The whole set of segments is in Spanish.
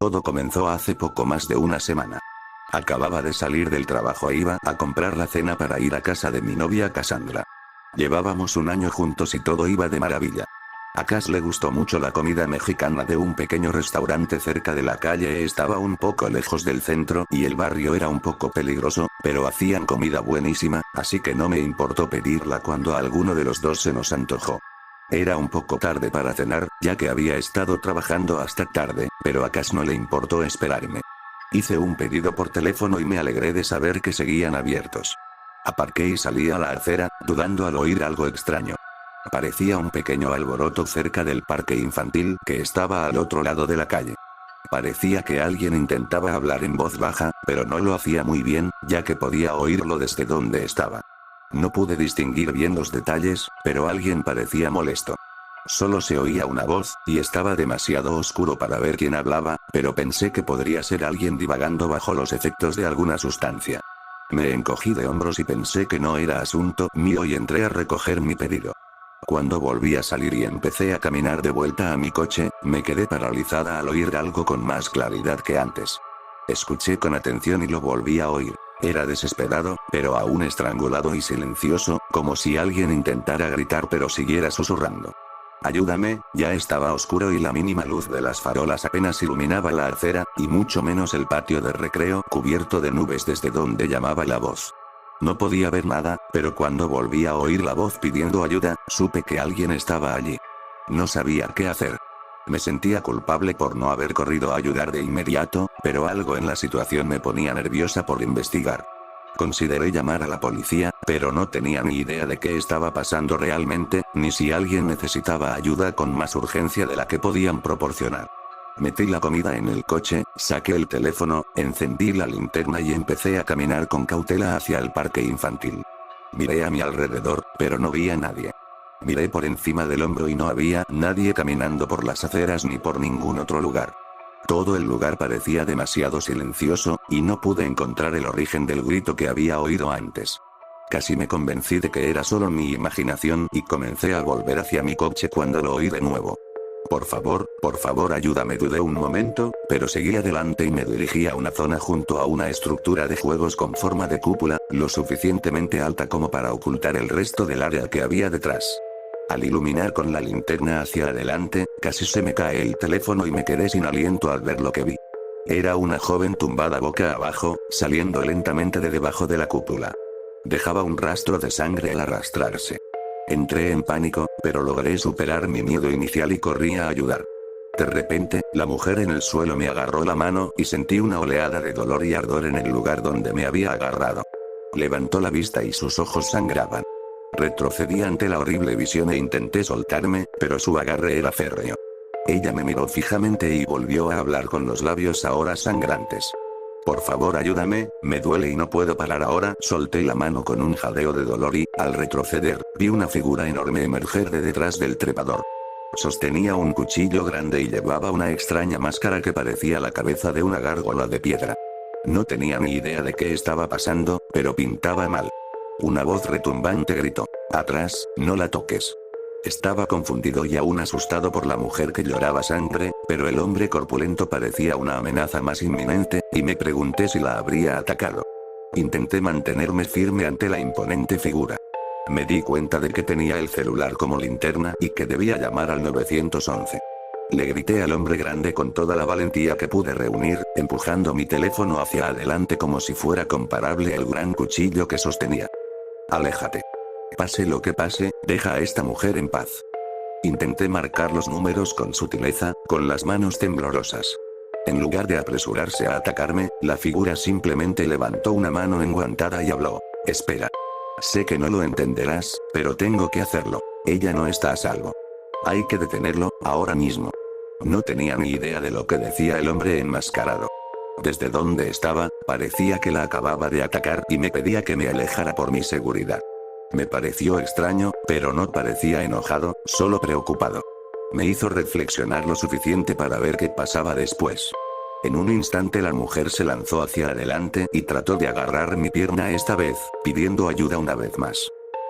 Todo comenzó hace poco más de una semana. Acababa de salir del trabajo e iba a comprar la cena para ir a casa de mi novia Cassandra. Llevábamos un año juntos y todo iba de maravilla. A Cass le gustó mucho la comida mexicana de un pequeño restaurante cerca de la calle. Estaba un poco lejos del centro y el barrio era un poco peligroso, pero hacían comida buenísima, así que no me importó pedirla cuando a alguno de los dos se nos antojó. Era un poco tarde para cenar, ya que había estado trabajando hasta tarde, pero a Cass no le importó esperarme. Hice un pedido por teléfono y me alegré de saber que seguían abiertos. Aparqué y salí a la acera, dudando al oír algo extraño. Parecía un pequeño alboroto cerca del parque infantil que estaba al otro lado de la calle. Parecía que alguien intentaba hablar en voz baja, pero no lo hacía muy bien, ya que podía oírlo desde donde estaba. No pude distinguir bien los detalles, pero alguien parecía molesto. Solo se oía una voz, y estaba demasiado oscuro para ver quién hablaba, pero pensé que podría ser alguien divagando bajo los efectos de alguna sustancia. Me encogí de hombros y pensé que no era asunto mío y entré a recoger mi pedido. Cuando volví a salir y empecé a caminar de vuelta a mi coche, me quedé paralizada al oír algo con más claridad que antes. Escuché con atención y lo volví a oír. Era desesperado, pero aún estrangulado y silencioso, como si alguien intentara gritar pero siguiera susurrando. Ayúdame, ya estaba oscuro y la mínima luz de las farolas apenas iluminaba la acera, y mucho menos el patio de recreo cubierto de nubes desde donde llamaba la voz. No podía ver nada, pero cuando volví a oír la voz pidiendo ayuda, supe que alguien estaba allí. No sabía qué hacer. Me sentía culpable por no haber corrido a ayudar de inmediato, pero algo en la situación me ponía nerviosa por investigar. Consideré llamar a la policía, pero no tenía ni idea de qué estaba pasando realmente, ni si alguien necesitaba ayuda con más urgencia de la que podían proporcionar. Metí la comida en el coche, saqué el teléfono, encendí la linterna y empecé a caminar con cautela hacia el parque infantil. Miré a mi alrededor, pero no vi a nadie. Miré por encima del hombro y no había nadie caminando por las aceras ni por ningún otro lugar. Todo el lugar parecía demasiado silencioso, y no pude encontrar el origen del grito que había oído antes. Casi me convencí de que era solo mi imaginación y comencé a volver hacia mi coche cuando lo oí de nuevo. Por favor ayúdame, dudé un momento, pero seguí adelante y me dirigí a una zona junto a una estructura de juegos con forma de cúpula, lo suficientemente alta como para ocultar el resto del área que había detrás. Al iluminar con la linterna hacia adelante, casi se me cae el teléfono y me quedé sin aliento al ver lo que vi. Era una joven tumbada boca abajo, saliendo lentamente de debajo de la cúpula. Dejaba un rastro de sangre al arrastrarse. Entré en pánico, pero logré superar mi miedo inicial y corrí a ayudar. De repente, la mujer en el suelo me agarró la mano y sentí una oleada de dolor y ardor en el lugar donde me había agarrado. Levantó la vista y sus ojos sangraban. Retrocedí ante la horrible visión e intenté soltarme, pero su agarre era férreo. Ella me miró fijamente y volvió a hablar con los labios ahora sangrantes. Por favor ayúdame, me duele y no puedo parar ahora. Solté la mano con un jadeo de dolor y, al retroceder, vi una figura enorme emerger de detrás del trepador. Sostenía un cuchillo grande y llevaba una extraña máscara que parecía la cabeza de una gárgola de piedra. No tenía ni idea de qué estaba pasando, pero pintaba mal. Una voz retumbante gritó: «Atrás, no la toques». Estaba confundido y aún asustado por la mujer que lloraba sangre, pero el hombre corpulento parecía una amenaza más inminente, y me pregunté si la habría atacado. Intenté mantenerme firme ante la imponente figura. Me di cuenta de que tenía el celular como linterna y que debía llamar al 911. Le grité al hombre grande con toda la valentía que pude reunir, empujando mi teléfono hacia adelante como si fuera comparable al gran cuchillo que sostenía. «Aléjate. Pase lo que pase, deja a esta mujer en paz». Intenté marcar los números con sutileza, con las manos temblorosas. En lugar de apresurarse a atacarme, la figura simplemente levantó una mano enguantada y habló: «Espera. Sé que no lo entenderás, pero tengo que hacerlo. Ella no está a salvo. Hay que detenerlo, ahora mismo». No tenía ni idea de lo que decía el hombre enmascarado. Desde donde estaba, parecía que la acababa de atacar y me pedía que me alejara por mi seguridad. Me pareció extraño, pero no parecía enojado, solo preocupado. Me hizo reflexionar lo suficiente para ver qué pasaba después. En un instante la mujer se lanzó hacia adelante y trató de agarrar mi pierna esta vez, pidiendo ayuda una vez más.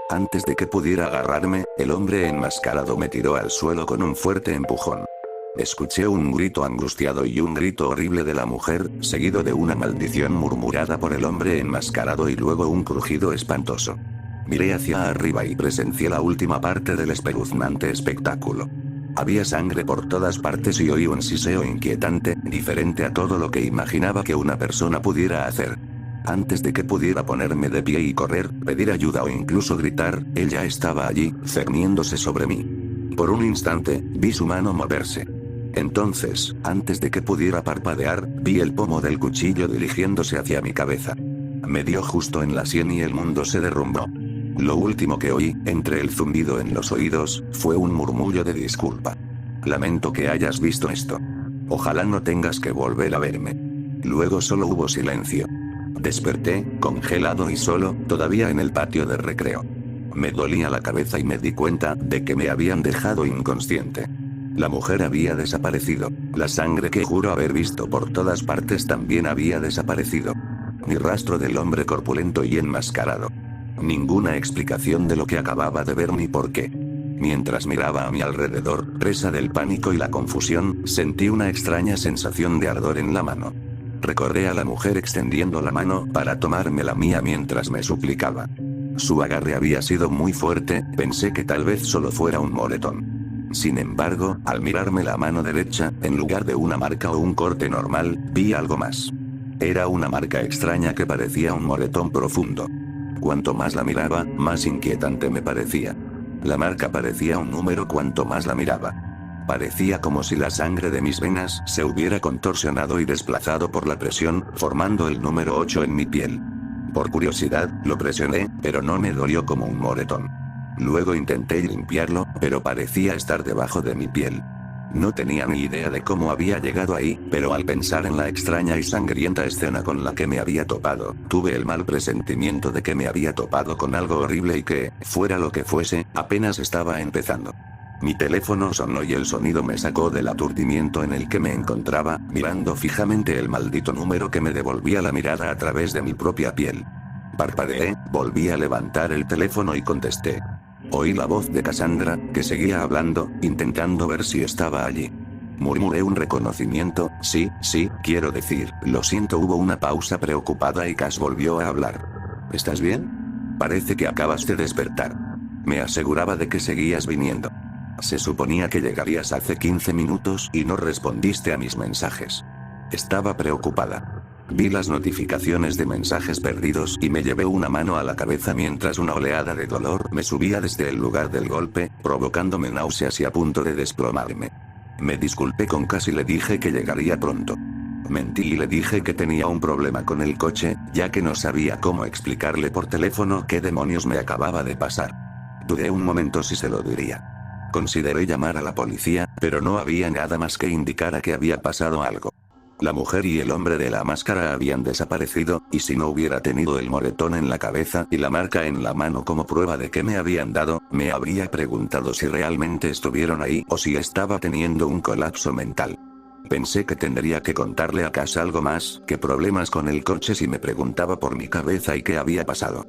Antes de que pudiera agarrarme, el hombre enmascarado me tiró al suelo con un fuerte empujón. Escuché un grito angustiado y un grito horrible de la mujer, seguido de una maldición murmurada por el hombre enmascarado y luego un crujido espantoso. Miré hacia arriba y presencié la última parte del espeluznante espectáculo. Había sangre por todas partes y oí un siseo inquietante, diferente a todo lo que imaginaba que una persona pudiera hacer. Antes de que pudiera ponerme de pie y correr, pedir ayuda o incluso gritar, él ya estaba allí, cerniéndose sobre mí. Por un instante, vi su mano moverse. Entonces, antes de que pudiera parpadear, vi el pomo del cuchillo dirigiéndose hacia mi cabeza. Me dio justo en la sien y el mundo se derrumbó. Lo último que oí, entre el zumbido en los oídos, fue un murmullo de disculpa. Lamento que hayas visto esto. Ojalá no tengas que volver a verme. Luego solo hubo silencio. Desperté, congelado y solo, todavía en el patio de recreo. Me dolía la cabeza y me di cuenta de que me habían dejado inconsciente. La mujer había desaparecido. La sangre que juro haber visto por todas partes también había desaparecido. Ni rastro del hombre corpulento y enmascarado. Ninguna explicación de lo que acababa de ver ni por qué. Mientras miraba a mi alrededor, presa del pánico y la confusión, sentí una extraña sensación de ardor en la mano. Recordé a la mujer extendiendo la mano para tomarme la mía mientras me suplicaba. Su agarre había sido muy fuerte, pensé que tal vez solo fuera un moretón. Sin embargo, al mirarme la mano derecha, en lugar de una marca o un corte normal, vi algo más. Era una marca extraña que parecía un moretón profundo. Cuanto más la miraba, más inquietante me parecía. La marca parecía un número cuanto más la miraba. Parecía como si la sangre de mis venas se hubiera contorsionado y desplazado por la presión, formando el número 8 en mi piel. Por curiosidad, lo presioné, pero no me dolió como un moretón. Luego intenté limpiarlo, pero parecía estar debajo de mi piel. No tenía ni idea de cómo había llegado ahí, pero al pensar en la extraña y sangrienta escena con la que me había topado, tuve el mal presentimiento de que me había topado con algo horrible y que, fuera lo que fuese, apenas estaba empezando. Mi teléfono sonó y el sonido me sacó del aturdimiento en el que me encontraba, mirando fijamente el maldito número que me devolvía la mirada a través de mi propia piel. Parpadeé, volví a levantar el teléfono y contesté. Oí la voz de Cassandra, que seguía hablando, intentando ver si estaba allí. Murmuré un reconocimiento, sí, quiero decir, lo siento. Hubo una pausa preocupada y Cass volvió a hablar. ¿Estás bien? Parece que acabas de despertar. Me aseguraba de que seguías viniendo. Se suponía que llegarías hace 15 minutos y no respondiste a mis mensajes. Estaba preocupada. Vi las notificaciones de mensajes perdidos y me llevé una mano a la cabeza mientras una oleada de dolor me subía desde el lugar del golpe, provocándome náuseas y a punto de desplomarme. Me disculpé con Cass y le dije que llegaría pronto. Mentí y le dije que tenía un problema con el coche, ya que no sabía cómo explicarle por teléfono qué demonios me acababa de pasar. Dudé un momento si se lo diría. Consideré llamar a la policía, pero no había nada más que indicara que había pasado algo. La mujer y el hombre de la máscara habían desaparecido, y si no hubiera tenido el moretón en la cabeza y la marca en la mano como prueba de que me habían dado, me habría preguntado si realmente estuvieron ahí o si estaba teniendo un colapso mental. Pensé que tendría que contarle a Cass algo más que problemas con el coche si me preguntaba por mi cabeza y qué había pasado.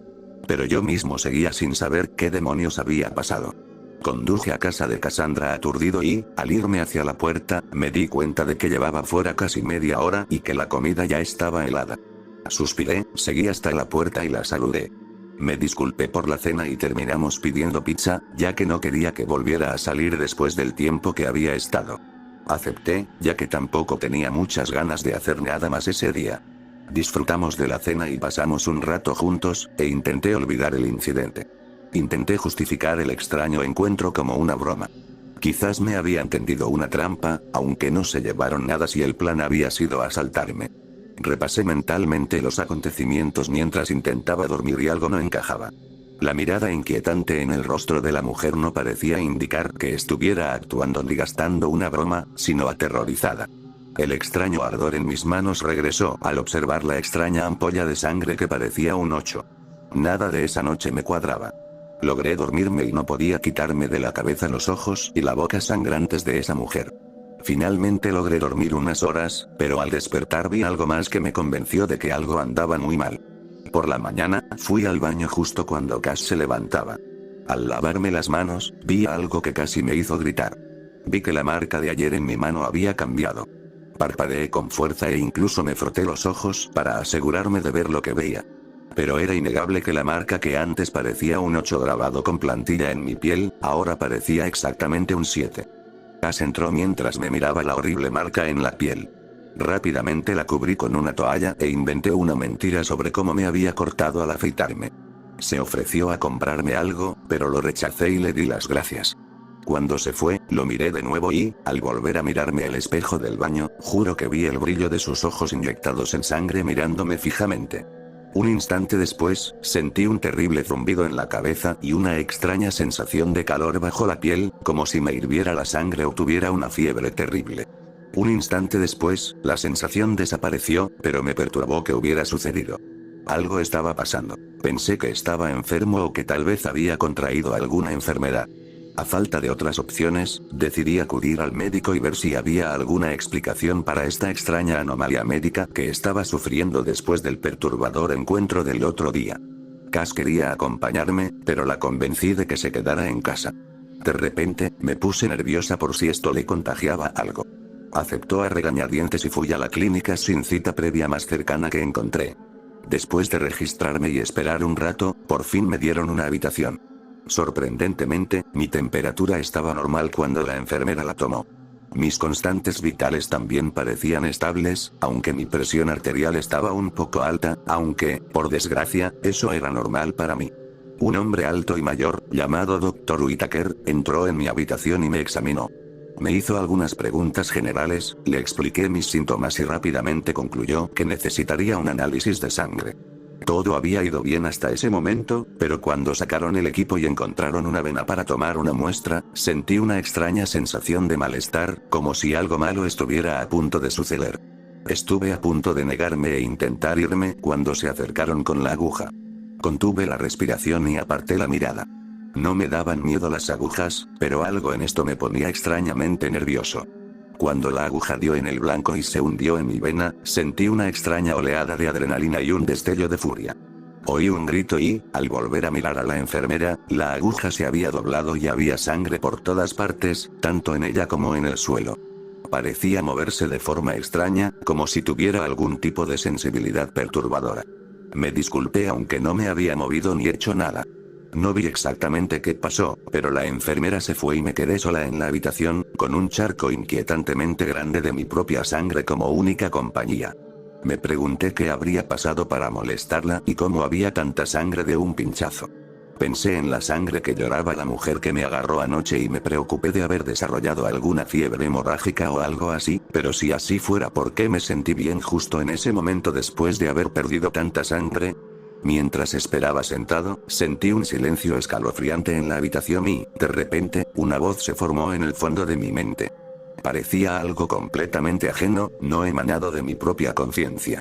Pero yo mismo seguía sin saber qué demonios había pasado. Conduje a casa de Cassandra aturdido y, al irme hacia la puerta, me di cuenta de que llevaba fuera casi media hora y que la comida ya estaba helada. Suspiré, seguí hasta la puerta y la saludé. Me disculpé por la cena y terminamos pidiendo pizza, ya que no quería que volviera a salir después del tiempo que había estado. Acepté, ya que tampoco tenía muchas ganas de hacer nada más ese día. Disfrutamos de la cena y pasamos un rato juntos, e intenté olvidar el incidente. Intenté justificar el extraño encuentro como una broma. Quizás me habían tendido una trampa, aunque no se llevaron nada si el plan había sido asaltarme. Repasé mentalmente los acontecimientos mientras intentaba dormir y algo no encajaba. La mirada inquietante en el rostro de la mujer no parecía indicar que estuviera actuando ni gastando una broma, sino aterrorizada. El extraño ardor en mis manos regresó al observar la extraña ampolla de sangre que parecía un 8. Nada de esa noche me cuadraba. Logré dormirme y no podía quitarme de la cabeza los ojos y la boca sangrantes de esa mujer. Finalmente logré dormir unas horas, pero al despertar vi algo más que me convenció de que algo andaba muy mal. Por la mañana, fui al baño justo cuando Cass se levantaba. Al lavarme las manos, vi algo que casi me hizo gritar. Vi que la marca de ayer en mi mano había cambiado. Parpadeé con fuerza e incluso me froté los ojos para asegurarme de ver lo que veía. Pero era innegable que la marca que antes parecía un 8 grabado con plantilla en mi piel, ahora parecía exactamente un 7. Cass entró mientras me miraba la horrible marca en la piel. Rápidamente la cubrí con una toalla e inventé una mentira sobre cómo me había cortado al afeitarme. Se ofreció a comprarme algo, pero lo rechacé y le di las gracias. Cuando se fue, lo miré de nuevo y, al volver a mirarme al espejo del baño, juro que vi el brillo de sus ojos inyectados en sangre mirándome fijamente. Un instante después, sentí un terrible zumbido en la cabeza y una extraña sensación de calor bajo la piel, como si me hirviera la sangre o tuviera una fiebre terrible. Un instante después, la sensación desapareció, pero me perturbó que hubiera sucedido. Algo estaba pasando. Pensé que estaba enfermo o que tal vez había contraído alguna enfermedad. A falta de otras opciones, decidí acudir al médico y ver si había alguna explicación para esta extraña anomalía médica que estaba sufriendo después del perturbador encuentro del otro día. Cass quería acompañarme, pero la convencí de que se quedara en casa. De repente, me puse nerviosa por si esto le contagiaba algo. Aceptó a regañadientes y fui a la clínica sin cita previa más cercana que encontré. Después de registrarme y esperar un rato, por fin me dieron una habitación. Sorprendentemente, mi temperatura estaba normal cuando la enfermera la tomó. Mis constantes vitales también parecían estables, aunque mi presión arterial estaba un poco alta, aunque, por desgracia, eso era normal para mí. Un hombre alto y mayor, llamado Dr. Whitaker, entró en mi habitación y me examinó. Me hizo algunas preguntas generales, le expliqué mis síntomas y rápidamente concluyó que necesitaría un análisis de sangre. Todo había ido bien hasta ese momento, pero cuando sacaron el equipo y encontraron una vena para tomar una muestra, sentí una extraña sensación de malestar, como si algo malo estuviera a punto de suceder. Estuve a punto de negarme e intentar irme cuando se acercaron con la aguja. Contuve la respiración y aparté la mirada. No me daban miedo las agujas, pero algo en esto me ponía extrañamente nervioso. Cuando la aguja dio en el blanco y se hundió en mi vena, sentí una extraña oleada de adrenalina y un destello de furia. Oí un grito y, al volver a mirar a la enfermera, la aguja se había doblado y había sangre por todas partes, tanto en ella como en el suelo. Parecía moverse de forma extraña, como si tuviera algún tipo de sensibilidad perturbadora. Me disculpé aunque no me había movido ni hecho nada. No vi exactamente qué pasó, pero la enfermera se fue y me quedé sola en la habitación, con un charco inquietantemente grande de mi propia sangre como única compañía. Me pregunté qué habría pasado para molestarla y cómo había tanta sangre de un pinchazo. Pensé en la sangre que lloraba la mujer que me agarró anoche y me preocupé de haber desarrollado alguna fiebre hemorrágica o algo así, pero si así fuera, ¿por qué me sentí bien justo en ese momento después de haber perdido tanta sangre? Mientras esperaba sentado, sentí un silencio escalofriante en la habitación y, de repente, una voz se formó en el fondo de mi mente. Parecía algo completamente ajeno, no emanado de mi propia conciencia.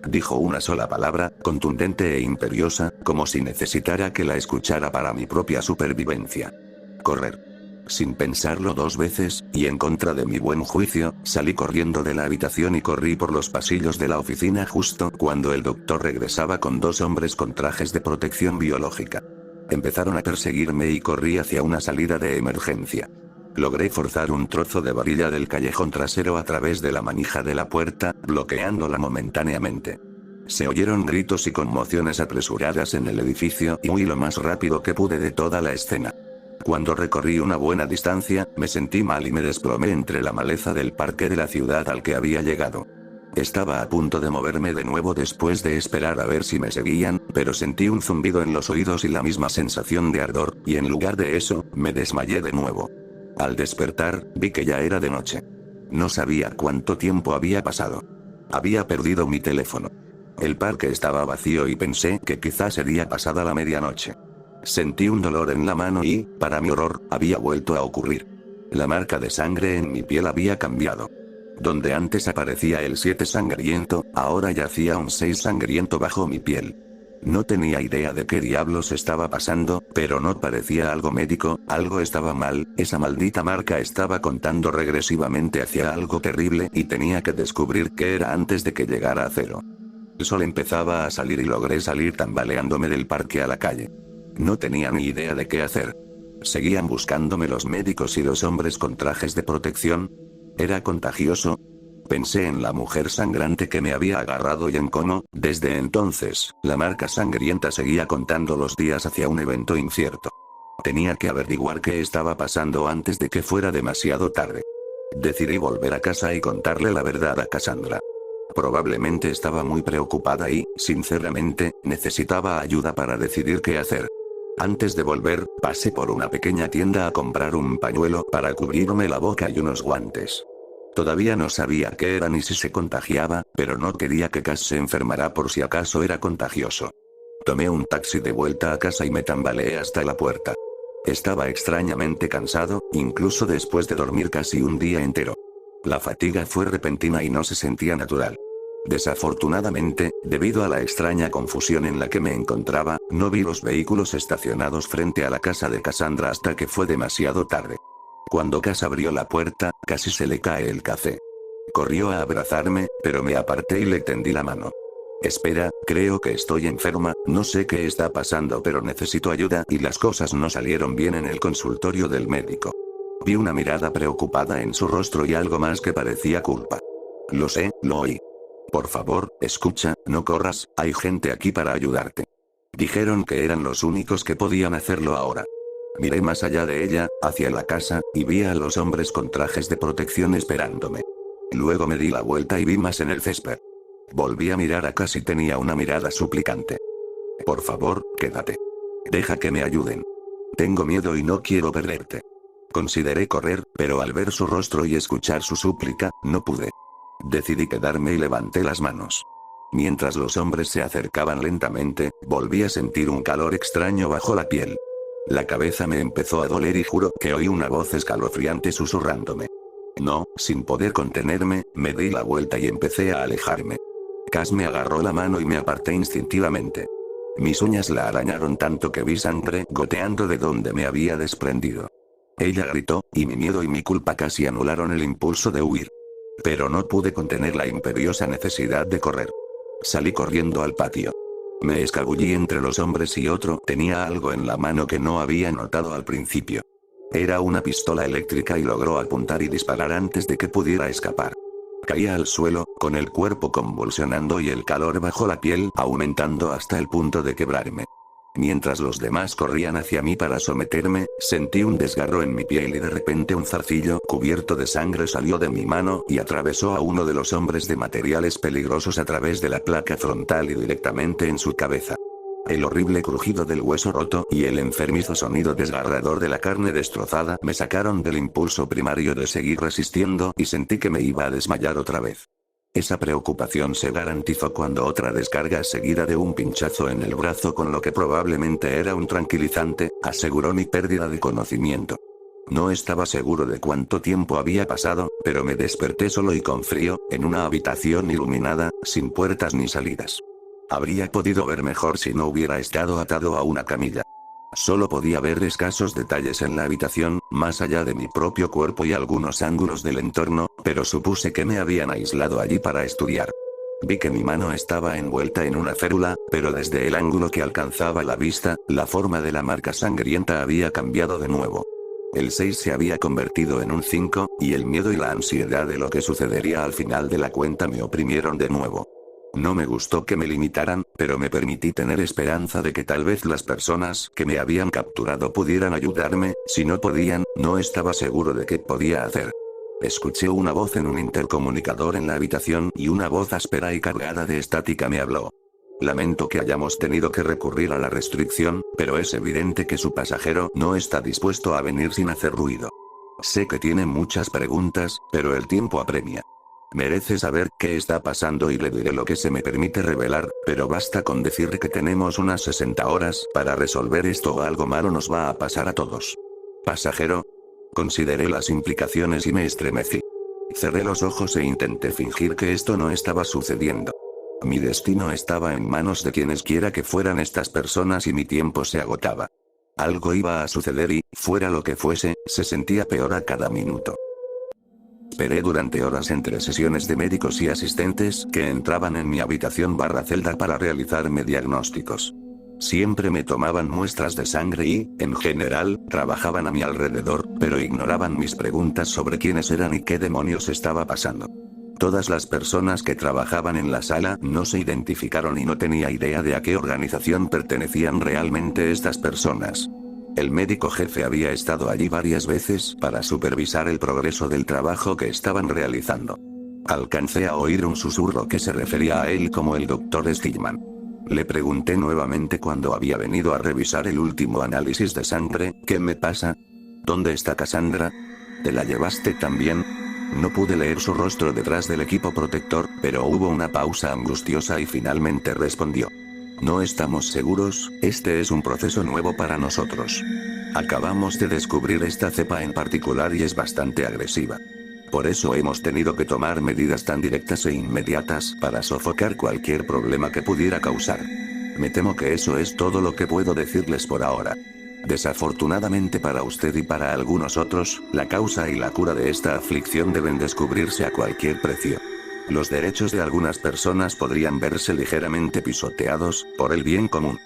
Dijo una sola palabra, contundente e imperiosa, como si necesitara que la escuchara para mi propia supervivencia. Correr. Sin pensarlo dos veces, y en contra de mi buen juicio, salí corriendo de la habitación y corrí por los pasillos de la oficina justo cuando el doctor regresaba con dos hombres con trajes de protección biológica. Empezaron a perseguirme y corrí hacia una salida de emergencia. Logré forzar un trozo de varilla del callejón trasero a través de la manija de la puerta, bloqueándola momentáneamente. Se oyeron gritos y conmociones apresuradas en el edificio y huí lo más rápido que pude de toda la escena. Cuando recorrí una buena distancia, me sentí mal y me desplomé entre la maleza del parque de la ciudad al que había llegado. Estaba a punto de moverme de nuevo después de esperar a ver si me seguían, pero sentí un zumbido en los oídos y la misma sensación de ardor, y en lugar de eso, me desmayé de nuevo. Al despertar, vi que ya era de noche. No sabía cuánto tiempo había pasado. Había perdido mi teléfono. El parque estaba vacío y pensé que quizás sería pasada la medianoche. Sentí un dolor en la mano y, para mi horror, había vuelto a ocurrir. La marca de sangre en mi piel había cambiado. Donde antes aparecía el 7 sangriento, ahora yacía un 6 sangriento bajo mi piel. No tenía idea de qué diablos estaba pasando, pero no parecía algo médico, algo estaba mal, esa maldita marca estaba contando regresivamente hacia algo terrible y tenía que descubrir qué era antes de que llegara a cero. El sol empezaba a salir y logré salir tambaleándome del parque a la calle. No tenía ni idea de qué hacer. ¿Seguían buscándome los médicos y los hombres con trajes de protección? ¿Era contagioso? Pensé en la mujer sangrante que me había agarrado y en cómo, desde entonces, la marca sangrienta seguía contando los días hacia un evento incierto. Tenía que averiguar qué estaba pasando antes de que fuera demasiado tarde. Decidí volver a casa y contarle la verdad a Cassandra. Probablemente estaba muy preocupada y, sinceramente, necesitaba ayuda para decidir qué hacer. Antes de volver, pasé por una pequeña tienda a comprar un pañuelo para cubrirme la boca y unos guantes. Todavía no sabía qué era ni si se contagiaba, pero no quería que Cass se enfermara por si acaso era contagioso. Tomé un taxi de vuelta a casa y me tambaleé hasta la puerta. Estaba extrañamente cansado, incluso después de dormir casi un día entero. La fatiga fue repentina y no se sentía natural. Desafortunadamente, debido a la extraña confusión en la que me encontraba, no vi los vehículos estacionados frente a la casa de Cassandra hasta que fue demasiado tarde. Cuando Cass abrió la puerta, casi se le cae el café. Corrió a abrazarme, pero me aparté y le tendí la mano. Espera, creo que estoy enferma, no sé qué está pasando pero necesito ayuda y las cosas no salieron bien en el consultorio del médico. Vi una mirada preocupada en su rostro y algo más que parecía culpa. Lo sé, lo oí. Por favor, escucha, no corras, hay gente aquí para ayudarte. Dijeron que eran los únicos que podían hacerlo ahora. Miré más allá de ella, hacia la casa, y vi a los hombres con trajes de protección esperándome. Luego me di la vuelta y vi más en el césped. Volví a mirar a Cass y tenía una mirada suplicante. Por favor, quédate. Deja que me ayuden. Tengo miedo y no quiero perderte. Consideré correr, pero al ver su rostro y escuchar su súplica, no pude. Decidí quedarme y levanté las manos. Mientras los hombres se acercaban lentamente, volví a sentir un calor extraño bajo la piel. La cabeza me empezó a doler y juro que oí una voz escalofriante susurrándome. No, sin poder contenerme, me di la vuelta y empecé a alejarme. Cass me agarró la mano y me aparté instintivamente. Mis uñas la arañaron tanto que vi sangre goteando de donde me había desprendido. Ella gritó, y mi miedo y mi culpa casi anularon el impulso de huir. Pero no pude contener la imperiosa necesidad de correr. Salí corriendo al patio. Me escabullí entre los hombres y otro tenía algo en la mano que no había notado al principio. Era una pistola eléctrica y logró apuntar y disparar antes de que pudiera escapar. Caí al suelo, con el cuerpo convulsionando y el calor bajo la piel aumentando hasta el punto de quebrarme. Mientras los demás corrían hacia mí para someterme, sentí un desgarro en mi piel y de repente un zarcillo cubierto de sangre salió de mi mano y atravesó a uno de los hombres de materiales peligrosos a través de la placa frontal y directamente en su cabeza. El horrible crujido del hueso roto y el enfermizo sonido desgarrador de la carne destrozada me sacaron del impulso primario de seguir resistiendo y sentí que me iba a desmayar otra vez. Esa preocupación se garantizó cuando otra descarga seguida de un pinchazo en el brazo con lo que probablemente era un tranquilizante, aseguró mi pérdida de conocimiento. No estaba seguro de cuánto tiempo había pasado, pero me desperté solo y con frío, en una habitación iluminada, sin puertas ni salidas. Habría podido ver mejor si no hubiera estado atado a una camilla. Solo podía ver escasos detalles en la habitación, más allá de mi propio cuerpo y algunos ángulos del entorno, pero supuse que me habían aislado allí para estudiar. Vi que mi mano estaba envuelta en una férula, pero desde el ángulo que alcanzaba la vista, la forma de la marca sangrienta había cambiado de nuevo. El 6 se había convertido en un 5, y el miedo y la ansiedad de lo que sucedería al final de la cuenta me oprimieron de nuevo. No me gustó que me limitaran, pero me permití tener esperanza de que tal vez las personas que me habían capturado pudieran ayudarme, si no podían, no estaba seguro de qué podía hacer. Escuché una voz en un intercomunicador en la habitación y una voz áspera y cargada de estática me habló. Lamento que hayamos tenido que recurrir a la restricción, pero es evidente que su pasajero no está dispuesto a venir sin hacer ruido. Sé que tiene muchas preguntas, pero el tiempo apremia. Merece saber qué está pasando y le diré lo que se me permite revelar, pero basta con decir que tenemos unas 60 horas para resolver esto o algo malo nos va a pasar a todos. ¿Pasajero? Consideré las implicaciones y me estremecí. Cerré los ojos e intenté fingir que esto no estaba sucediendo. Mi destino estaba en manos de quienes quiera que fueran estas personas y mi tiempo se agotaba. Algo iba a suceder y, fuera lo que fuese, se sentía peor a cada minuto. Esperé durante horas entre sesiones de médicos y asistentes que entraban en mi habitación/celda para realizarme diagnósticos. Siempre me tomaban muestras de sangre y, en general, trabajaban a mi alrededor, pero ignoraban mis preguntas sobre quiénes eran y qué demonios estaba pasando. Todas las personas que trabajaban en la sala no se identificaron y no tenía idea de a qué organización pertenecían realmente estas personas. El médico jefe había estado allí varias veces para supervisar el progreso del trabajo que estaban realizando. Alcancé a oír un susurro que se refería a él como el Dr. Stillman. Le pregunté nuevamente cuando había venido a revisar el último análisis de sangre, ¿qué me pasa? ¿Dónde está Cassandra? ¿Te la llevaste también? No pude leer su rostro detrás del equipo protector, pero hubo una pausa angustiosa y finalmente respondió. No estamos seguros, este es un proceso nuevo para nosotros. Acabamos de descubrir esta cepa en particular y es bastante agresiva. Por eso hemos tenido que tomar medidas tan directas e inmediatas para sofocar cualquier problema que pudiera causar. Me temo que eso es todo lo que puedo decirles por ahora. Desafortunadamente para usted y para algunos otros, la causa y la cura de esta aflicción deben descubrirse a cualquier precio. Los derechos de algunas personas podrían verse ligeramente pisoteados, por el bien común.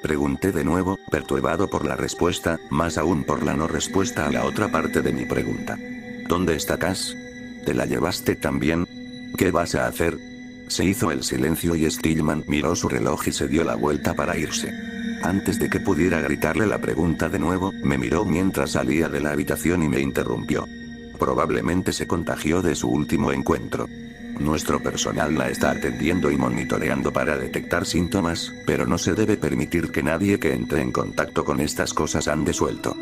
Pregunté de nuevo, perturbado por la respuesta, más aún por la no respuesta a la otra parte de mi pregunta. ¿Dónde está Cass? ¿Te la llevaste también? ¿Qué vas a hacer? Se hizo el silencio y Stillman miró su reloj y se dio la vuelta para irse. Antes de que pudiera gritarle la pregunta de nuevo, me miró mientras salía de la habitación y me interrumpió. Probablemente se contagió de su último encuentro. Nuestro personal la está atendiendo y monitoreando para detectar síntomas, pero no se debe permitir que nadie que entre en contacto con estas cosas ande suelto.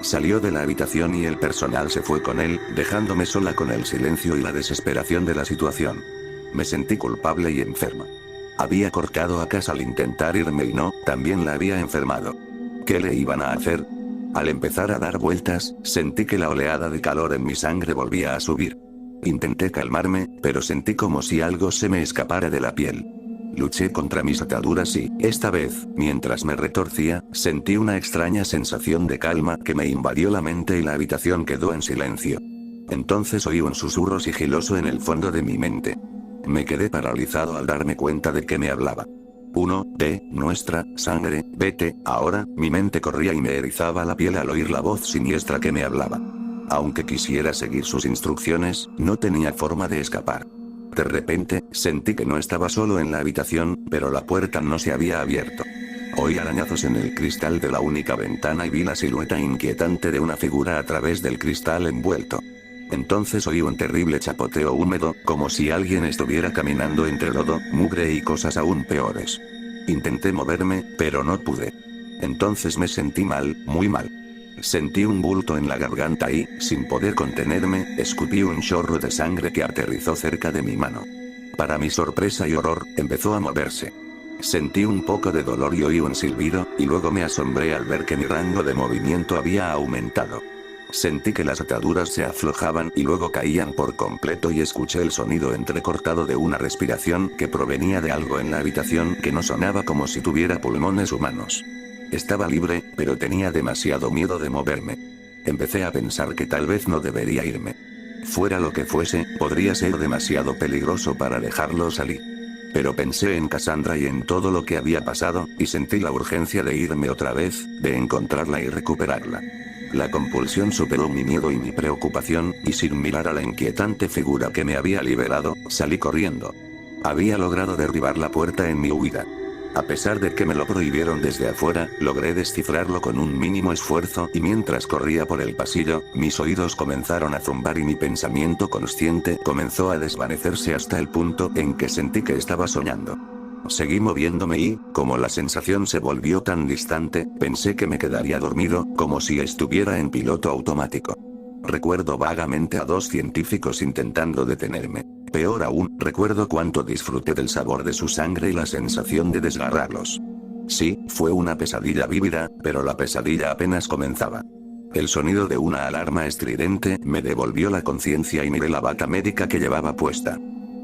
Salió de la habitación y el personal se fue con él, dejándome sola con el silencio y la desesperación de la situación. Me sentí culpable y enferma. Había cortado a Cass al intentar irme y no, también la había enfermado. ¿Qué le iban a hacer? Al empezar a dar vueltas, sentí que la oleada de calor en mi sangre volvía a subir. Intenté calmarme, pero sentí como si algo se me escapara de la piel. Luché contra mis ataduras y, esta vez, mientras me retorcía, sentí una extraña sensación de calma que me invadió la mente y la habitación quedó en silencio. Entonces oí un susurro sigiloso en el fondo de mi mente. Me quedé paralizado al darme cuenta de que me hablaba. Uno, de nuestra sangre, vete, ahora, mi mente corría y me erizaba la piel al oír la voz siniestra que me hablaba. Aunque quisiera seguir sus instrucciones, no tenía forma de escapar. De repente, sentí que no estaba solo en la habitación, pero la puerta no se había abierto. Oí arañazos en el cristal de la única ventana y vi la silueta inquietante de una figura a través del cristal envuelto. Entonces oí un terrible chapoteo húmedo, como si alguien estuviera caminando entre lodo, mugre y cosas aún peores. Intenté moverme, pero no pude. Entonces me sentí mal, muy mal. Sentí un bulto en la garganta y, sin poder contenerme, escupí un chorro de sangre que aterrizó cerca de mi mano. Para mi sorpresa y horror, empezó a moverse. Sentí un poco de dolor y oí un silbido, y luego me asombré al ver que mi rango de movimiento había aumentado. Sentí que las ataduras se aflojaban y luego caían por completo y escuché el sonido entrecortado de una respiración que provenía de algo en la habitación que no sonaba como si tuviera pulmones humanos. Estaba libre, pero tenía demasiado miedo de moverme. Empecé a pensar que tal vez no debería irme. Fuera lo que fuese, podría ser demasiado peligroso para dejarlo salir. Pero pensé en Cassandra y en todo lo que había pasado, y sentí la urgencia de irme otra vez, de encontrarla y recuperarla. La compulsión superó mi miedo y mi preocupación, y sin mirar a la inquietante figura que me había liberado, salí corriendo. Había logrado derribar la puerta en mi huida. A pesar de que me lo prohibieron desde afuera, logré descifrarlo con un mínimo esfuerzo y mientras corría por el pasillo, mis oídos comenzaron a zumbar y mi pensamiento consciente comenzó a desvanecerse hasta el punto en que sentí que estaba soñando. Seguí moviéndome y, como la sensación se volvió tan distante, pensé que me quedaría dormido, como si estuviera en piloto automático. Recuerdo vagamente a dos científicos intentando detenerme. Peor aún, recuerdo cuánto disfruté del sabor de su sangre y la sensación de desgarrarlos. Sí, fue una pesadilla vívida, pero la pesadilla apenas comenzaba. El sonido de una alarma estridente me devolvió la conciencia y miré la bata médica que llevaba puesta.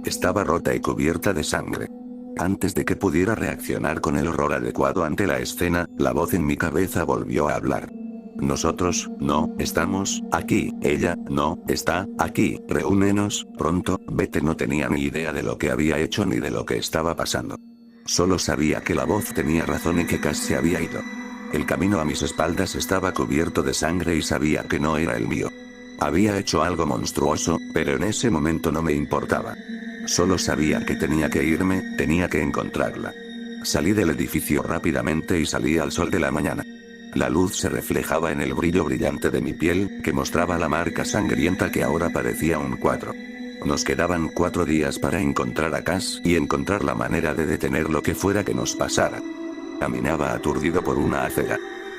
Estaba rota y cubierta de sangre. Antes de que pudiera reaccionar con el horror adecuado ante la escena, la voz en mi cabeza volvió a hablar. Nosotros, no, estamos, aquí, ella, no, está, aquí, reúnenos, pronto, vete. No tenía ni idea de lo que había hecho ni de lo que estaba pasando. Solo sabía que la voz tenía razón y que Cass se había ido. El camino a mis espaldas estaba cubierto de sangre y sabía que no era el mío. Había hecho algo monstruoso, pero en ese momento no me importaba. Solo sabía que tenía que irme, tenía que encontrarla. Salí del edificio rápidamente y salí al sol de la mañana. La luz se reflejaba en el brillo brillante de mi piel, que mostraba la marca sangrienta que ahora parecía un cuadro. Nos quedaban 4 días para encontrar a Cass y encontrar la manera de detener lo que fuera que nos pasara. Caminaba aturdido por una acera.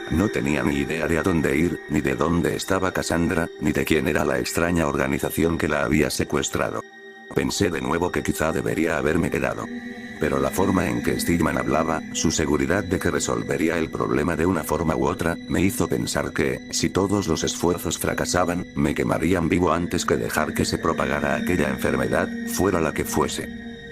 No tenía ni idea de a dónde ir, ni de dónde estaba Cassandra, ni de quién era la extraña organización que la había secuestrado. Pensé de nuevo que quizá debería haberme quedado. Pero la forma en que Stillman hablaba, su seguridad de que resolvería el problema de una forma u otra, me hizo pensar que, si todos los esfuerzos fracasaban, me quemarían vivo antes que dejar que se propagara aquella enfermedad, fuera la que fuese.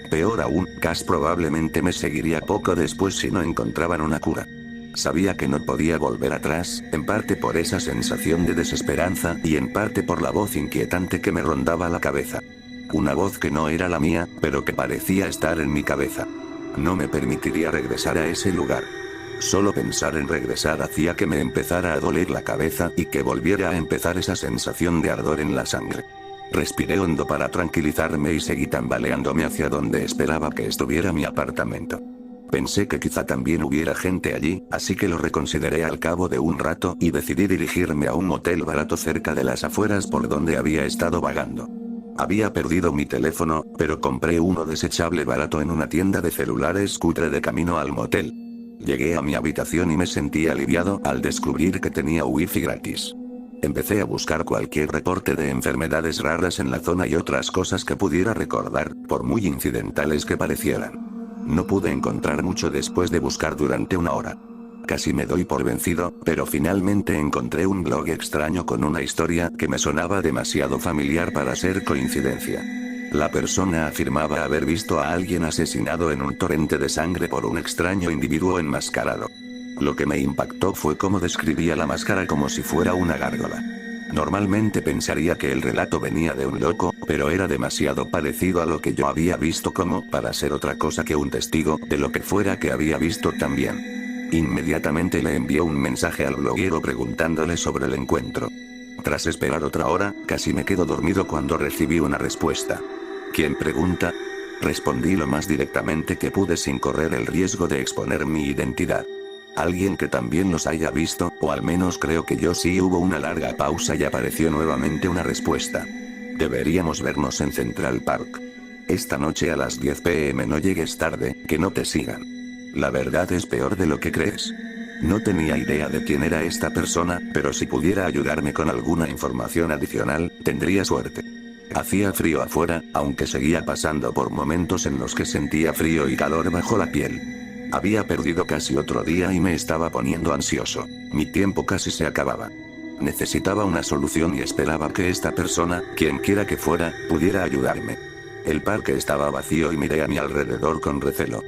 Peor aún, Cass probablemente me seguiría poco después si no encontraban una cura. Sabía que no podía volver atrás, en parte por esa sensación de desesperanza y en parte por la voz inquietante que me rondaba la cabeza. Una voz que no era la mía, pero que parecía estar en mi cabeza. No me permitiría regresar a ese lugar. Solo pensar en regresar hacía que me empezara a doler la cabeza y que volviera a empezar esa sensación de ardor en la sangre. Respiré hondo para tranquilizarme y seguí tambaleándome hacia donde esperaba que estuviera mi apartamento. Pensé que quizá también hubiera gente allí, así que lo reconsideré al cabo de un rato y decidí dirigirme a un motel barato cerca de las afueras por donde había estado vagando. Había perdido mi teléfono, pero compré uno desechable barato en una tienda de celulares cutre de camino al motel. Llegué a mi habitación y me sentí aliviado al descubrir que tenía wifi gratis. Empecé a buscar cualquier reporte de enfermedades raras en la zona y otras cosas que pudiera recordar, por muy incidentales que parecieran. No pude encontrar mucho después de buscar durante 1 hora. Casi me doy por vencido, pero finalmente encontré un blog extraño con una historia que me sonaba demasiado familiar para ser coincidencia. La persona afirmaba haber visto a alguien asesinado en un torrente de sangre por un extraño individuo enmascarado. Lo que me impactó fue cómo describía la máscara como si fuera una gárgola. Normalmente pensaría que el relato venía de un loco, pero era demasiado parecido a lo que yo había visto como para ser otra cosa que un testigo de lo que fuera que había visto también. Inmediatamente le envió un mensaje al bloguero preguntándole sobre el encuentro. Tras esperar otra hora, casi me quedo dormido cuando recibí una respuesta. ¿Quién pregunta? Respondí lo más directamente que pude sin correr el riesgo de exponer mi identidad. Alguien que también los haya visto, o al menos creo que yo sí. Hubo una larga pausa y apareció nuevamente una respuesta. Deberíamos vernos en Central Park. Esta noche a las 10 p.m. no llegues tarde, que no te sigan. La verdad es peor de lo que crees. No tenía idea de quién era esta persona, pero si pudiera ayudarme con alguna información adicional, tendría suerte. Hacía frío afuera, aunque seguía pasando por momentos en los que sentía frío y calor bajo la piel. Había perdido casi otro día y me estaba poniendo ansioso. Mi tiempo casi se acababa. Necesitaba una solución y esperaba que esta persona, quien quiera que fuera, pudiera ayudarme. El parque estaba vacío y miré a mi alrededor con recelo.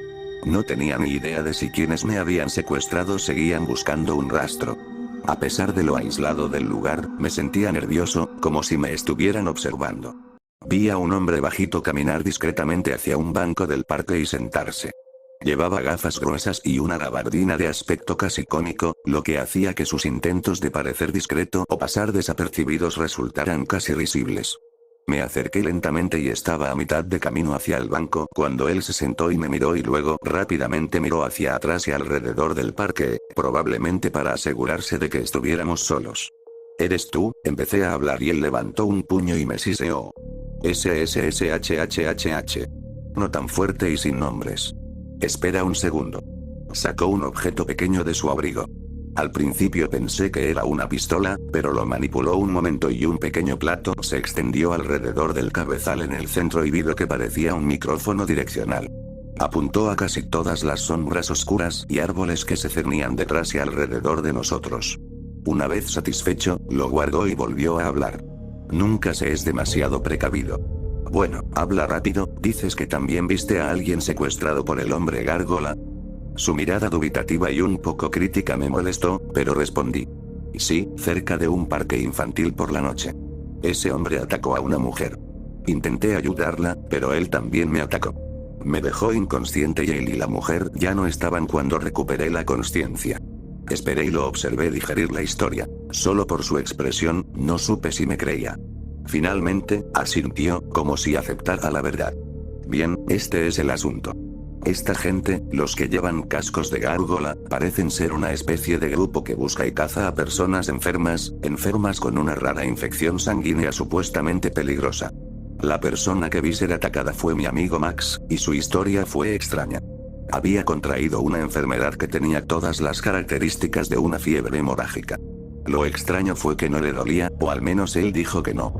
No tenía ni idea de si quienes me habían secuestrado seguían buscando un rastro. A pesar de lo aislado del lugar, me sentía nervioso, como si me estuvieran observando. Vi a un hombre bajito caminar discretamente hacia un banco del parque y sentarse. Llevaba gafas gruesas y una gabardina de aspecto casi cómico, lo que hacía que sus intentos de parecer discreto o pasar desapercibidos resultaran casi risibles. Me acerqué lentamente y estaba a mitad de camino hacia el banco cuando él se sentó y me miró y luego rápidamente miró hacia atrás y alrededor del parque, probablemente para asegurarse de que estuviéramos solos. ¿Eres tú? Empecé a hablar y él levantó un puño y me siseó. SSSHHHH. No tan fuerte y sin nombres. Espera un segundo. Sacó un objeto pequeño de su abrigo. Al principio pensé que era una pistola, pero lo manipuló un momento y un pequeño plato se extendió alrededor del cabezal en el centro y vi lo que parecía un micrófono direccional. Apuntó a casi todas las sombras oscuras y árboles que se cernían detrás y alrededor de nosotros. Una vez satisfecho, lo guardó y volvió a hablar. Nunca se es demasiado precavido. Bueno, habla rápido, dices que también viste a alguien secuestrado por el hombre gárgola. Su mirada dubitativa y un poco crítica me molestó, pero respondí. Sí, cerca de un parque infantil por la noche. Ese hombre atacó a una mujer. Intenté ayudarla, pero él también me atacó. Me dejó inconsciente y él y la mujer ya no estaban cuando recuperé la consciencia. Esperé y lo observé digerir la historia. Solo por su expresión, no supe si me creía. Finalmente, asintió, como si aceptara la verdad. Bien, este es el asunto. Esta gente, los que llevan cascos de gárgola, parecen ser una especie de grupo que busca y caza a personas enfermas con una rara infección sanguínea supuestamente peligrosa. La persona que vi ser atacada fue mi amigo Max, y su historia fue extraña. Había contraído una enfermedad que tenía todas las características de una fiebre hemorrágica. Lo extraño fue que no le dolía, o al menos él dijo que no.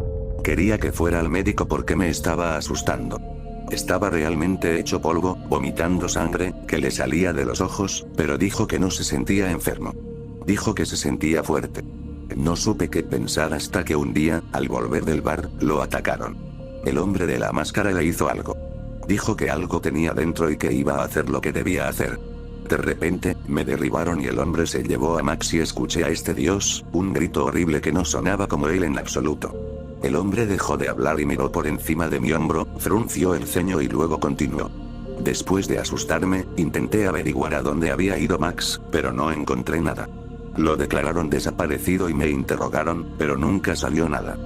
Quería que fuera al médico porque me estaba asustando. Estaba realmente hecho polvo, vomitando sangre, que le salía de los ojos, pero dijo que no se sentía enfermo. Dijo que se sentía fuerte. No supe qué pensar hasta que un día, al volver del bar, lo atacaron. El hombre de la máscara le hizo algo. Dijo que algo tenía dentro y que iba a hacer lo que debía hacer. De repente, me derribaron y el hombre se llevó a Max y escuché a este dios, un grito horrible que no sonaba como él en absoluto. El hombre dejó de hablar y miró por encima de mi hombro, frunció el ceño y luego continuó. Después de asustarme, intenté averiguar a dónde había ido Max, pero no encontré nada. Lo declararon desaparecido y me interrogaron, pero nunca salió nada.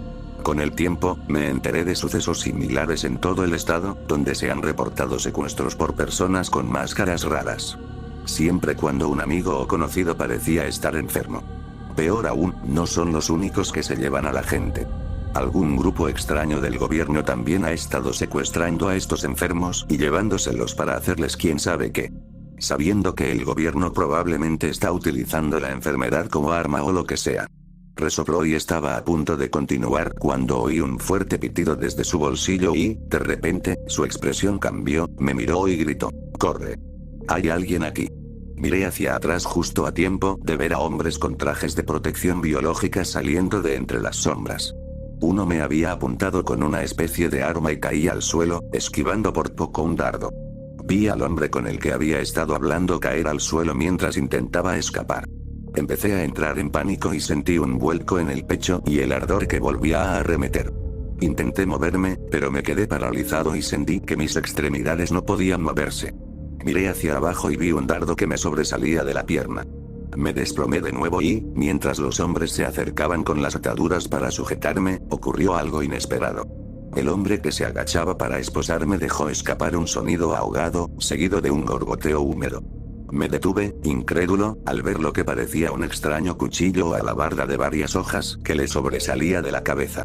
Con el tiempo, me enteré de sucesos similares en todo el estado, donde se han reportado secuestros por personas con máscaras raras. Siempre cuando un amigo o conocido parecía estar enfermo. Peor aún, no son los únicos que se llevan a la gente. Algún grupo extraño del gobierno también ha estado secuestrando a estos enfermos y llevándoselos para hacerles quién sabe qué. Sabiendo que el gobierno probablemente está utilizando la enfermedad como arma o lo que sea. Resopló y estaba a punto de continuar cuando oí un fuerte pitido desde su bolsillo y, de repente, su expresión cambió, me miró y gritó: «¡Corre! Hay alguien aquí». Miré hacia atrás justo a tiempo de ver a hombres con trajes de protección biológica saliendo de entre las sombras. Uno me había apuntado con una especie de arma y caí al suelo, esquivando por poco un dardo. Vi al hombre con el que había estado hablando caer al suelo mientras intentaba escapar. Empecé a entrar en pánico y sentí un vuelco en el pecho y el ardor que volvía a arremeter. Intenté moverme, pero me quedé paralizado y sentí que mis extremidades no podían moverse. Miré hacia abajo y vi un dardo que me sobresalía de la pierna. Me desplomé de nuevo y, mientras los hombres se acercaban con las ataduras para sujetarme, ocurrió algo inesperado. El hombre que se agachaba para esposarme dejó escapar un sonido ahogado, seguido de un gorgoteo húmedo. Me detuve, incrédulo, al ver lo que parecía un extraño cuchillo o alabarda de varias hojas que le sobresalía de la cabeza.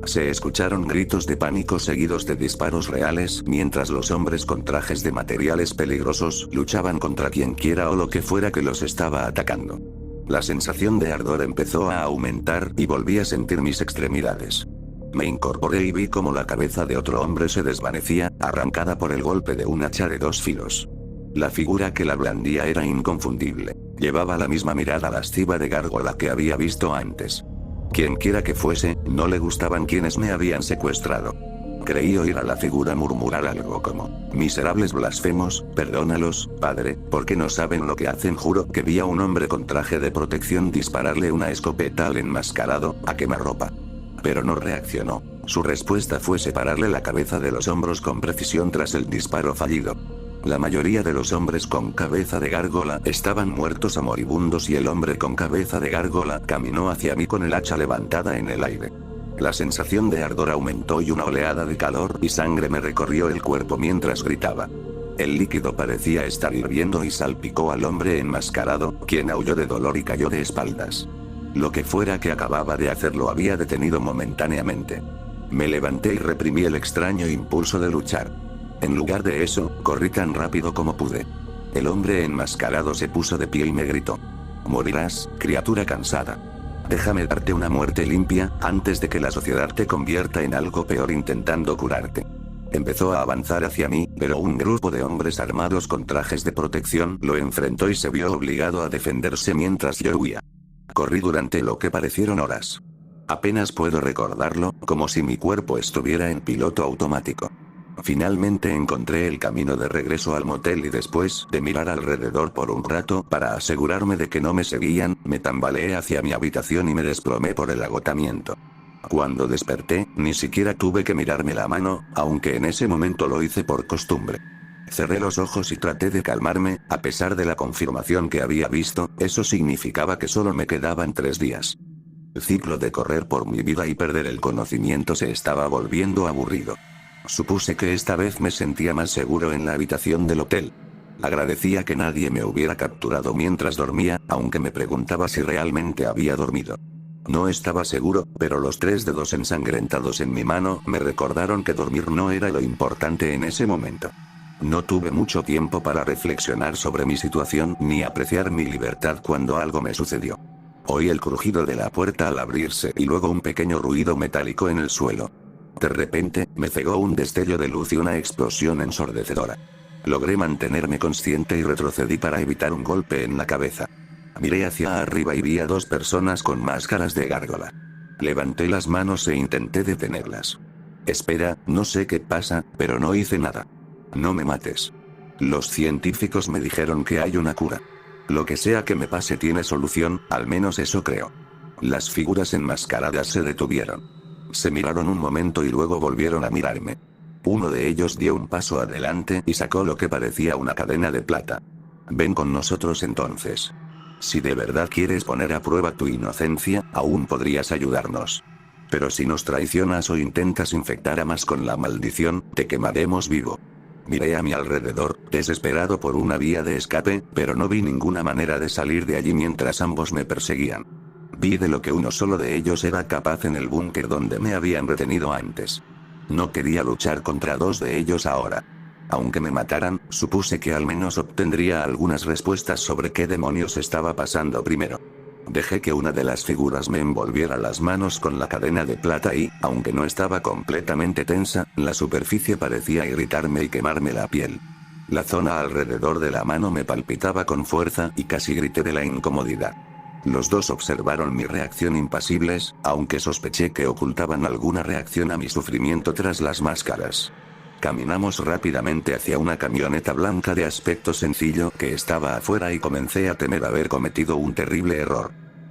Se escucharon gritos de pánico seguidos de disparos reales mientras los hombres con trajes de materiales peligrosos luchaban contra quienquiera o lo que fuera que los estaba atacando. La sensación de ardor empezó a aumentar y volví a sentir mis extremidades. Me incorporé y vi cómo la cabeza de otro hombre se desvanecía, arrancada por el golpe de un hacha de 2 filos. La figura que la blandía era inconfundible. Llevaba la misma mirada lasciva de gárgola que había visto antes. Quienquiera que fuese, no le gustaban quienes me habían secuestrado. Creí oír a la figura murmurar algo como: «Miserables blasfemos, perdónalos, padre, porque no saben lo que hacen». Juro que vi a un hombre con traje de protección dispararle una escopeta al enmascarado, a quemarropa. Pero no reaccionó. Su respuesta fue separarle la cabeza de los hombros con precisión tras el disparo fallido. La mayoría de los hombres con cabeza de gárgola estaban muertos o moribundos y el hombre con cabeza de gárgola caminó hacia mí con el hacha levantada en el aire. La sensación de ardor aumentó y una oleada de calor y sangre me recorrió el cuerpo mientras gritaba. El líquido parecía estar hirviendo y salpicó al hombre enmascarado, quien aulló de dolor y cayó de espaldas. Lo que fuera que acababa de hacer lo había detenido momentáneamente. Me levanté y reprimí el extraño impulso de luchar. En lugar de eso, corrí tan rápido como pude. El hombre enmascarado se puso de pie y me gritó: «Morirás, criatura cansada. Déjame darte una muerte limpia, antes de que la sociedad te convierta en algo peor intentando curarte». Empezó a avanzar hacia mí, pero un grupo de hombres armados con trajes de protección lo enfrentó y se vio obligado a defenderse mientras yo huía. Corrí durante lo que parecieron horas. Apenas puedo recordarlo, como si mi cuerpo estuviera en piloto automático. Finalmente encontré el camino de regreso al motel y después de mirar alrededor por un rato para asegurarme de que no me seguían, me tambaleé hacia mi habitación y me desplomé por el agotamiento. Cuando desperté, ni siquiera tuve que mirarme la mano, aunque en ese momento lo hice por costumbre. Cerré los ojos y traté de calmarme, a pesar de la confirmación que había visto, eso significaba que solo me quedaban 3 días. El ciclo de correr por mi vida y perder el conocimiento se estaba volviendo aburrido. Supuse que esta vez me sentía más seguro en la habitación del hotel. Agradecía que nadie me hubiera capturado mientras dormía, aunque me preguntaba si realmente había dormido. No estaba seguro, pero los 3 dedos ensangrentados en mi mano me recordaron que dormir no era lo importante en ese momento. No tuve mucho tiempo para reflexionar sobre mi situación ni apreciar mi libertad cuando algo me sucedió. Oí el crujido de la puerta al abrirse y luego un pequeño ruido metálico en el suelo. De repente, me cegó un destello de luz y una explosión ensordecedora. Logré mantenerme consciente y retrocedí para evitar un golpe en la cabeza. Miré hacia arriba y vi a 2 personas con máscaras de gárgola. Levanté las manos e intenté detenerlas. Espera, no sé qué pasa, pero no hice nada. No me mates. Los científicos me dijeron que hay una cura. Lo que sea que me pase tiene solución, al menos eso creo. Las figuras enmascaradas se detuvieron. Se miraron un momento y luego volvieron a mirarme. Uno de ellos dio un paso adelante y sacó lo que parecía una cadena de plata. Ven con nosotros entonces. Si de verdad quieres poner a prueba tu inocencia, aún podrías ayudarnos. Pero si nos traicionas o intentas infectar a más con la maldición, te quemaremos vivo. Miré a mi alrededor, desesperado por una vía de escape, pero no vi ninguna manera de salir de allí mientras ambos me perseguían. Vi de lo que uno solo de ellos era capaz en el búnker donde me habían retenido antes. No quería luchar contra 2 de ellos ahora. Aunque me mataran, supuse que al menos obtendría algunas respuestas sobre qué demonios estaba pasando primero. Dejé que una de las figuras me envolviera las manos con la cadena de plata y, aunque no estaba completamente tensa, la superficie parecía irritarme y quemarme la piel. La zona alrededor de la mano me palpitaba con fuerza y casi grité de la incomodidad. Los 2 observaron mi reacción impasibles, aunque sospeché que ocultaban alguna reacción a mi sufrimiento tras las máscaras. Caminamos rápidamente hacia una camioneta blanca de aspecto sencillo que estaba afuera y comencé a temer haber cometido un terrible error.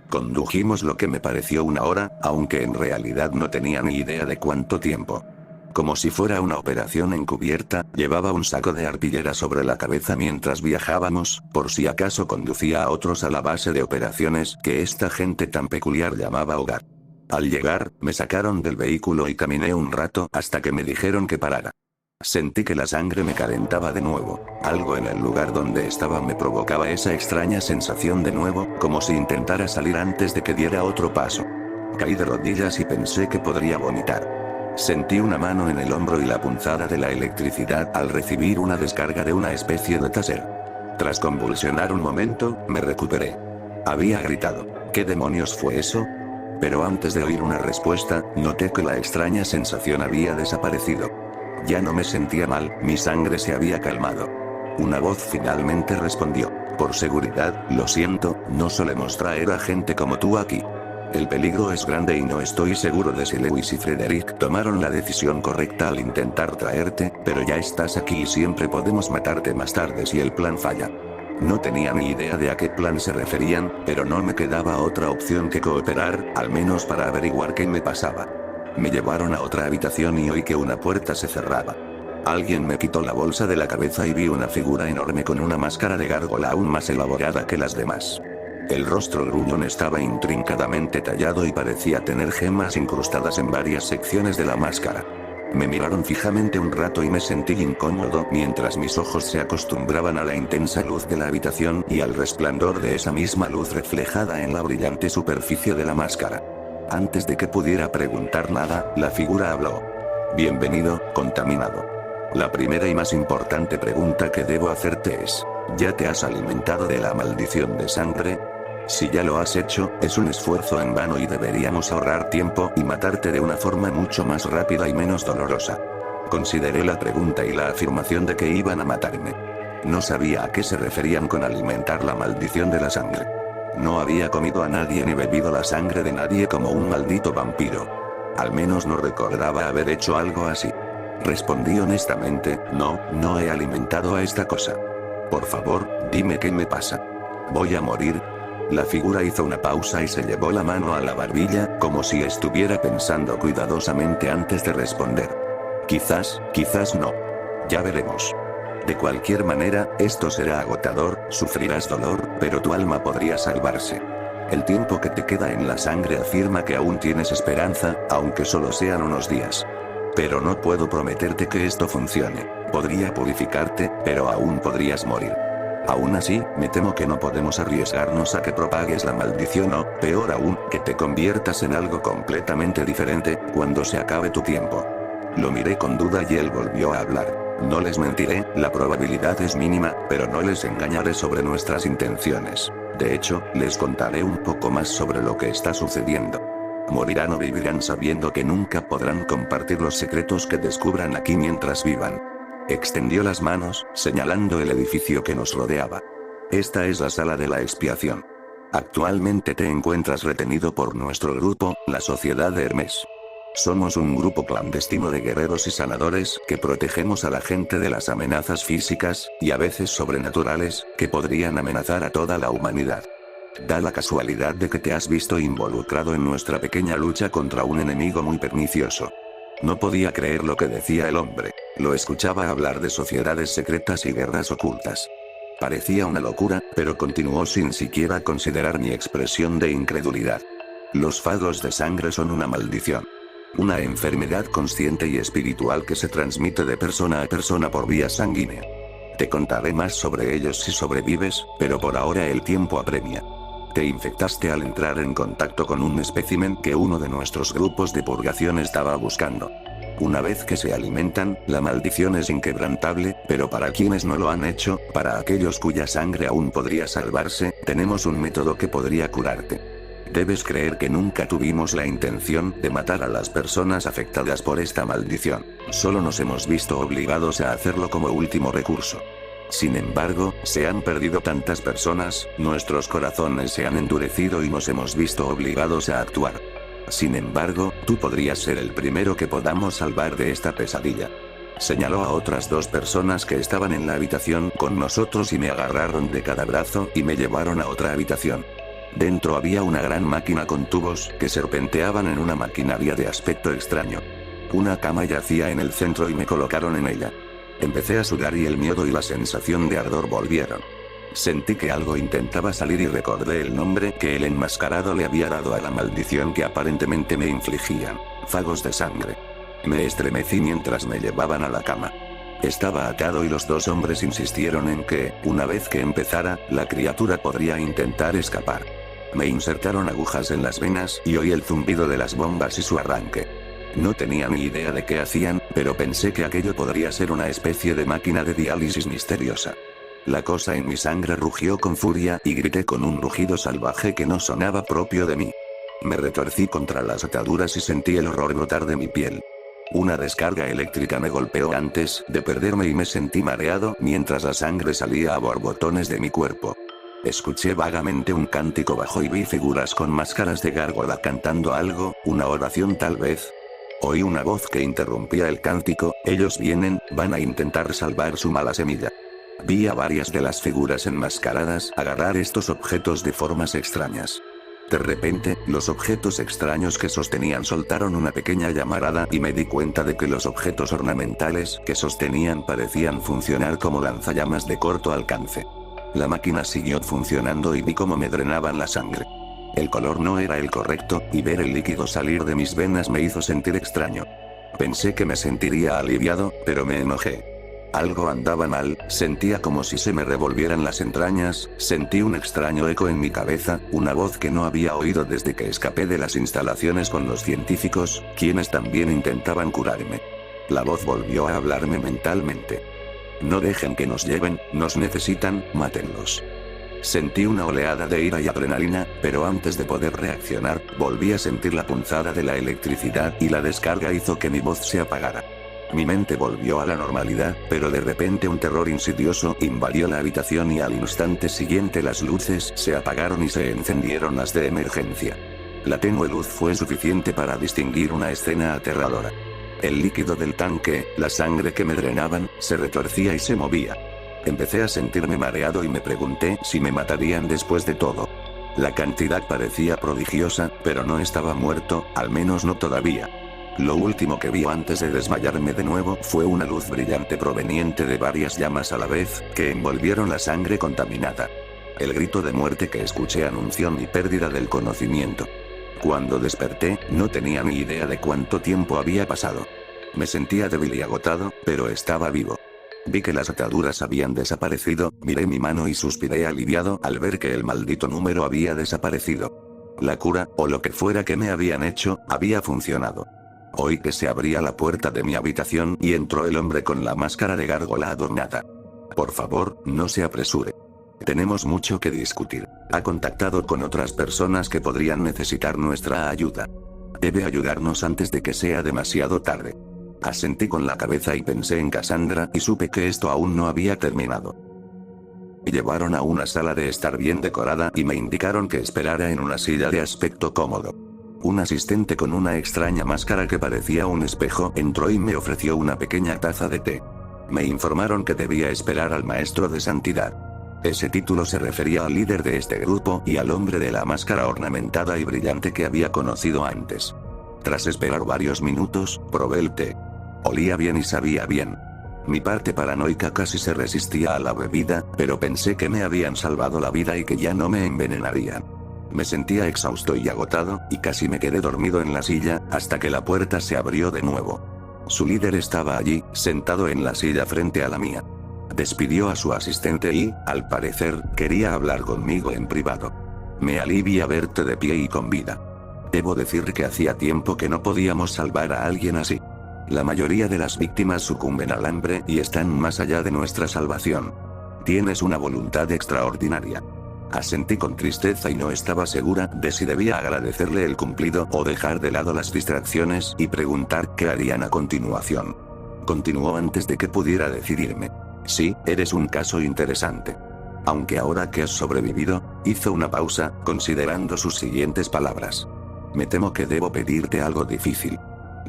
Condujimos lo que me pareció 1 hora, aunque en realidad no tenía ni idea de cuánto tiempo. Como si fuera una operación encubierta, llevaba un saco de arpillera sobre la cabeza mientras viajábamos, por si acaso conducía a otros a la base de operaciones que esta gente tan peculiar llamaba hogar. Al llegar, me sacaron del vehículo y caminé un rato hasta que me dijeron que parara. Sentí que la sangre me calentaba de nuevo. Algo en el lugar donde estaba me provocaba esa extraña sensación de nuevo, como si intentara salir antes de que diera otro paso. Caí de rodillas y pensé que podría vomitar. Sentí una mano en el hombro y la punzada de la electricidad al recibir una descarga de una especie de taser. Tras convulsionar un momento, me recuperé. Había gritado. ¿Qué demonios fue eso? Pero antes de oír una respuesta, noté que la extraña sensación había desaparecido. Ya no me sentía mal, mi sangre se había calmado. Una voz finalmente respondió. Por seguridad, lo siento, no solemos traer a gente como tú aquí. El peligro es grande y no estoy seguro de si Lewis y Frederick tomaron la decisión correcta al intentar traerte, pero ya estás aquí y siempre podemos matarte más tarde si el plan falla. No tenía ni idea de a qué plan se referían, pero no me quedaba otra opción que cooperar, al menos para averiguar qué me pasaba. Me llevaron a otra habitación y oí que una puerta se cerraba. Alguien me quitó la bolsa de la cabeza y vi una figura enorme con una máscara de gárgola aún más elaborada que las demás. El rostro gruñón estaba intrincadamente tallado y parecía tener gemas incrustadas en varias secciones de la máscara. Me miraron fijamente un rato y me sentí incómodo mientras mis ojos se acostumbraban a la intensa luz de la habitación y al resplandor de esa misma luz reflejada en la brillante superficie de la máscara. Antes de que pudiera preguntar nada, la figura habló. Bienvenido, contaminado. La primera y más importante pregunta que debo hacerte es, ¿ya te has alimentado de la maldición de sangre? Si ya lo has hecho, es un esfuerzo en vano y deberíamos ahorrar tiempo y matarte de una forma mucho más rápida y menos dolorosa. Consideré la pregunta y la afirmación de que iban a matarme. No sabía a qué se referían con alimentar la maldición de la sangre. No había comido a nadie ni bebido la sangre de nadie como un maldito vampiro. Al menos no recordaba haber hecho algo así. Respondí honestamente, no he alimentado a esta cosa. Por favor, dime qué me pasa. ¿Voy a morir? La figura hizo una pausa y se llevó la mano a la barbilla, como si estuviera pensando cuidadosamente antes de responder. Quizás no. Ya veremos. De cualquier manera, esto será agotador, sufrirás dolor, pero tu alma podría salvarse. El tiempo que te queda en la sangre afirma que aún tienes esperanza, aunque solo sean unos días. Pero no puedo prometerte que esto funcione. Podría purificarte, pero aún podrías morir. Aún así, me temo que no podemos arriesgarnos a que propagues la maldición o, peor aún, que te conviertas en algo completamente diferente, cuando se acabe tu tiempo. Lo miré con duda y él volvió a hablar. No les mentiré, la probabilidad es mínima, pero no les engañaré sobre nuestras intenciones. De hecho, les contaré un poco más sobre lo que está sucediendo. Morirán o vivirán sabiendo que nunca podrán compartir los secretos que descubran aquí mientras vivan. Extendió las manos, señalando el edificio que nos rodeaba. Esta es la sala de la expiación. Actualmente te encuentras retenido por nuestro grupo, la Sociedad de Hermes. Somos un grupo clandestino de guerreros y sanadores que protegemos a la gente de las amenazas físicas, y a veces sobrenaturales, que podrían amenazar a toda la humanidad. Da la casualidad de que te has visto involucrado en nuestra pequeña lucha contra un enemigo muy pernicioso. No podía creer lo que decía el hombre. Lo escuchaba hablar de sociedades secretas y guerras ocultas. Parecía una locura, pero continuó sin siquiera considerar mi expresión de incredulidad. Los fagos de sangre son una maldición. Una enfermedad consciente y espiritual que se transmite de persona a persona por vía sanguínea. Te contaré más sobre ellos si sobrevives, pero por ahora el tiempo apremia. Te infectaste al entrar en contacto con un espécimen que uno de nuestros grupos de purgación estaba buscando. Una vez que se alimentan, la maldición es inquebrantable, pero para quienes no lo han hecho, para aquellos cuya sangre aún podría salvarse, tenemos un método que podría curarte. Debes creer que nunca tuvimos la intención de matar a las personas afectadas por esta maldición. Solo nos hemos visto obligados a hacerlo como último recurso. Sin embargo, se han perdido tantas personas, nuestros corazones se han endurecido y nos hemos visto obligados a actuar. Sin embargo, tú podrías ser el primero que podamos salvar de esta pesadilla. Señaló a otras dos personas que estaban en la habitación con nosotros y me agarraron de cada brazo y me llevaron a otra habitación. Dentro había una gran máquina con tubos que serpenteaban en una maquinaria de aspecto extraño. Una cama yacía en el centro y me colocaron en ella. Empecé a sudar y el miedo y la sensación de ardor volvieron. Sentí que algo intentaba salir y recordé el nombre que el enmascarado le había dado a la maldición que aparentemente me infligían: fagos de sangre. Me estremecí mientras me llevaban a la cama. Estaba atado y los dos hombres insistieron en que, una vez que empezara, la criatura podría intentar escapar. Me insertaron agujas en las venas y oí el zumbido de las bombas y su arranque. No tenía ni idea de qué hacían, pero pensé que aquello podría ser una especie de máquina de diálisis misteriosa. La cosa en mi sangre rugió con furia y grité con un rugido salvaje que no sonaba propio de mí. Me retorcí contra las ataduras y sentí el horror brotar de mi piel. Una descarga eléctrica me golpeó antes de perderme y me sentí mareado mientras la sangre salía a borbotones de mi cuerpo. Escuché vagamente un cántico bajo y vi figuras con máscaras de gárgola cantando algo, una oración tal vez. Oí una voz que interrumpía el cántico: ellos vienen, van a intentar salvar su mala semilla. Vi a varias de las figuras enmascaradas agarrar estos objetos de formas extrañas. De repente, los objetos extraños que sostenían soltaron una pequeña llamarada y me di cuenta de que los objetos ornamentales que sostenían parecían funcionar como lanzallamas de corto alcance. La máquina siguió funcionando y vi cómo me drenaban la sangre. El color no era el correcto, y ver el líquido salir de mis venas me hizo sentir extraño. Pensé que me sentiría aliviado, pero me enojé. Algo andaba mal, sentía como si se me revolvieran las entrañas, sentí un extraño eco en mi cabeza, una voz que no había oído desde que escapé de las instalaciones con los científicos, quienes también intentaban curarme. La voz volvió a hablarme mentalmente. No dejen que nos lleven, nos necesitan, mátenlos. Sentí una oleada de ira y adrenalina, pero antes de poder reaccionar, volví a sentir la punzada de la electricidad y la descarga hizo que mi voz se apagara. Mi mente volvió a la normalidad, pero de repente un terror insidioso invadió la habitación y al instante siguiente las luces se apagaron y se encendieron las de emergencia. La tenue luz fue suficiente para distinguir una escena aterradora. El líquido del tanque, la sangre que me drenaban, se retorcía y se movía. Empecé a sentirme mareado y me pregunté si me matarían después de todo. La cantidad parecía prodigiosa, pero no estaba muerto, al menos no todavía. Lo último que vi antes de desmayarme de nuevo fue una luz brillante proveniente de varias llamas a la vez, que envolvieron la sangre contaminada. El grito de muerte que escuché anunció mi pérdida del conocimiento. Cuando desperté, no tenía ni idea de cuánto tiempo había pasado. Me sentía débil y agotado, pero estaba vivo. Vi que las ataduras habían desaparecido, miré mi mano y suspiré aliviado al ver que el maldito número había desaparecido. La cura, o lo que fuera que me habían hecho, había funcionado. Oí que se abría la puerta de mi habitación y entró el hombre con la máscara de gárgola adornada. Por favor, no se apresure. Tenemos mucho que discutir. Ha contactado con otras personas que podrían necesitar nuestra ayuda. Debe ayudarnos antes de que sea demasiado tarde. Asentí con la cabeza y pensé en Cassandra y supe que esto aún no había terminado. Me llevaron a una sala de estar bien decorada y me indicaron que esperara en una silla de aspecto cómodo. Un asistente con una extraña máscara que parecía un espejo entró y me ofreció una pequeña taza de té. Me informaron que debía esperar al maestro de santidad. Ese título se refería al líder de este grupo y al hombre de la máscara ornamentada y brillante que había conocido antes. Tras esperar varios minutos, probé el té. Olía bien y sabía bien. Mi parte paranoica casi se resistía a la bebida, pero pensé que me habían salvado la vida y que ya no me envenenarían. Me sentía exhausto y agotado, y casi me quedé dormido en la silla, hasta que la puerta se abrió de nuevo. Su líder estaba allí, sentado en la silla frente a la mía. Despidió a su asistente y, al parecer, quería hablar conmigo en privado. Me alivia verte de pie y con vida. Debo decir que hacía tiempo que no podíamos salvar a alguien así. La mayoría de las víctimas sucumben al hambre y están más allá de nuestra salvación. Tienes una voluntad extraordinaria. Asentí con tristeza y no estaba segura de si debía agradecerle el cumplido o dejar de lado las distracciones y preguntar qué harían a continuación. Continuó antes de que pudiera decidirme. Sí, eres un caso interesante. Aunque ahora que has sobrevivido, hizo una pausa, considerando sus siguientes palabras. Me temo que debo pedirte algo difícil.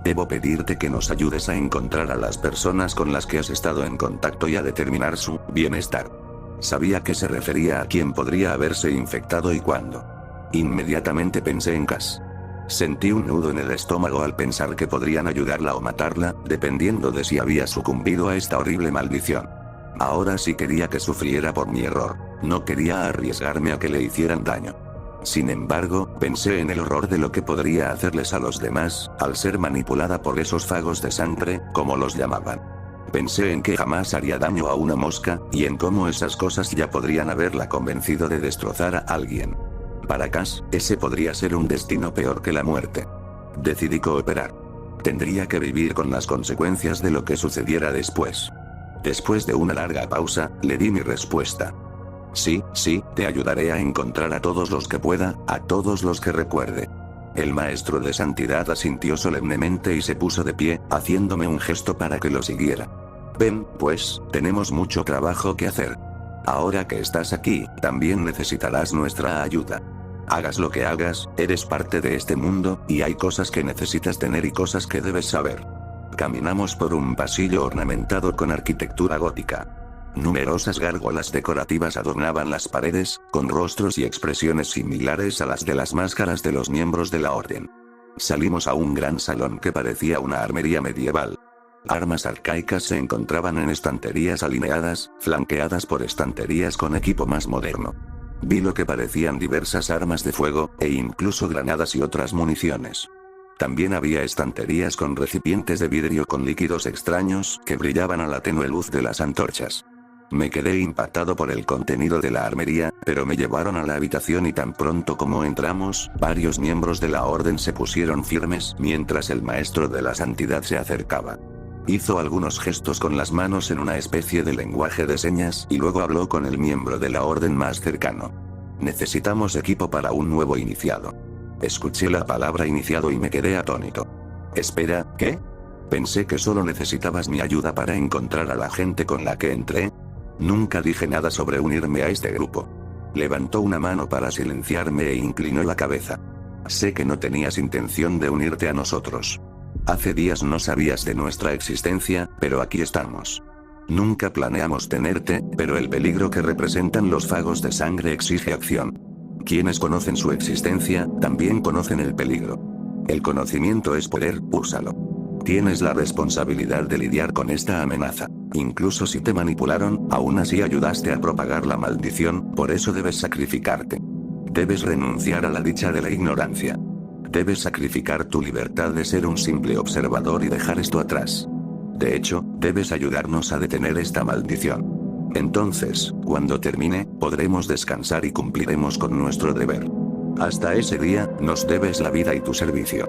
Debo pedirte que nos ayudes a encontrar a las personas con las que has estado en contacto y a determinar su bienestar. Sabía que se refería a quién podría haberse infectado y cuándo. Inmediatamente pensé en Cass. Sentí un nudo en el estómago al pensar que podrían ayudarla o matarla, dependiendo de si había sucumbido a esta horrible maldición. Ahora sí quería que sufriera por mi error, no quería arriesgarme a que le hicieran daño. Sin embargo, pensé en el horror de lo que podría hacerles a los demás, al ser manipulada por esos fagos de sangre, como los llamaban. Pensé en que jamás haría daño a una mosca, y en cómo esas cosas ya podrían haberla convencido de destrozar a alguien. Para Cass, ese podría ser un destino peor que la muerte. Decidí cooperar. Tendría que vivir con las consecuencias de lo que sucediera después. Después de una larga pausa, le di mi respuesta. Sí, te ayudaré a encontrar a todos los que pueda, a todos los que recuerde. El maestro de santidad asintió solemnemente y se puso de pie, haciéndome un gesto para que lo siguiera. Ven, pues, tenemos mucho trabajo que hacer. Ahora que estás aquí, también necesitarás nuestra ayuda. Hagas lo que hagas, eres parte de este mundo, y hay cosas que necesitas tener y cosas que debes saber. Caminamos por un pasillo ornamentado con arquitectura gótica. Numerosas gárgolas decorativas adornaban las paredes, con rostros y expresiones similares a las de las máscaras de los miembros de la orden. Salimos a un gran salón que parecía una armería medieval. Armas arcaicas se encontraban en estanterías alineadas, flanqueadas por estanterías con equipo más moderno. Vi lo que parecían diversas armas de fuego, e incluso granadas y otras municiones. También había estanterías con recipientes de vidrio con líquidos extraños que brillaban a la tenue luz de las antorchas. Me quedé impactado por el contenido de la armería, pero me llevaron a la habitación y tan pronto como entramos, varios miembros de la orden se pusieron firmes mientras el maestro de la santidad se acercaba. Hizo algunos gestos con las manos en una especie de lenguaje de señas y luego habló con el miembro de la orden más cercano. Necesitamos equipo para un nuevo iniciado. Escuché la palabra iniciado y me quedé atónito. Espera, ¿qué? Pensé que solo necesitabas mi ayuda para encontrar a la gente con la que entré. Nunca dije nada sobre unirme a este grupo. Levantó una mano para silenciarme e inclinó la cabeza. Sé que no tenías intención de unirte a nosotros. Hace días no sabías de nuestra existencia, pero aquí estamos. Nunca planeamos tenerte, pero el peligro que representan los fagos de sangre exige acción. Quienes conocen su existencia, también conocen el peligro. El conocimiento es poder, úsalo. Tienes la responsabilidad de lidiar con esta amenaza. Incluso si te manipularon, aún así ayudaste a propagar la maldición, por eso debes sacrificarte. Debes renunciar a la dicha de la ignorancia. Debes sacrificar tu libertad de ser un simple observador y dejar esto atrás. De hecho, debes ayudarnos a detener esta maldición. Entonces, cuando termine, podremos descansar y cumpliremos con nuestro deber. Hasta ese día, nos debes la vida y tu servicio.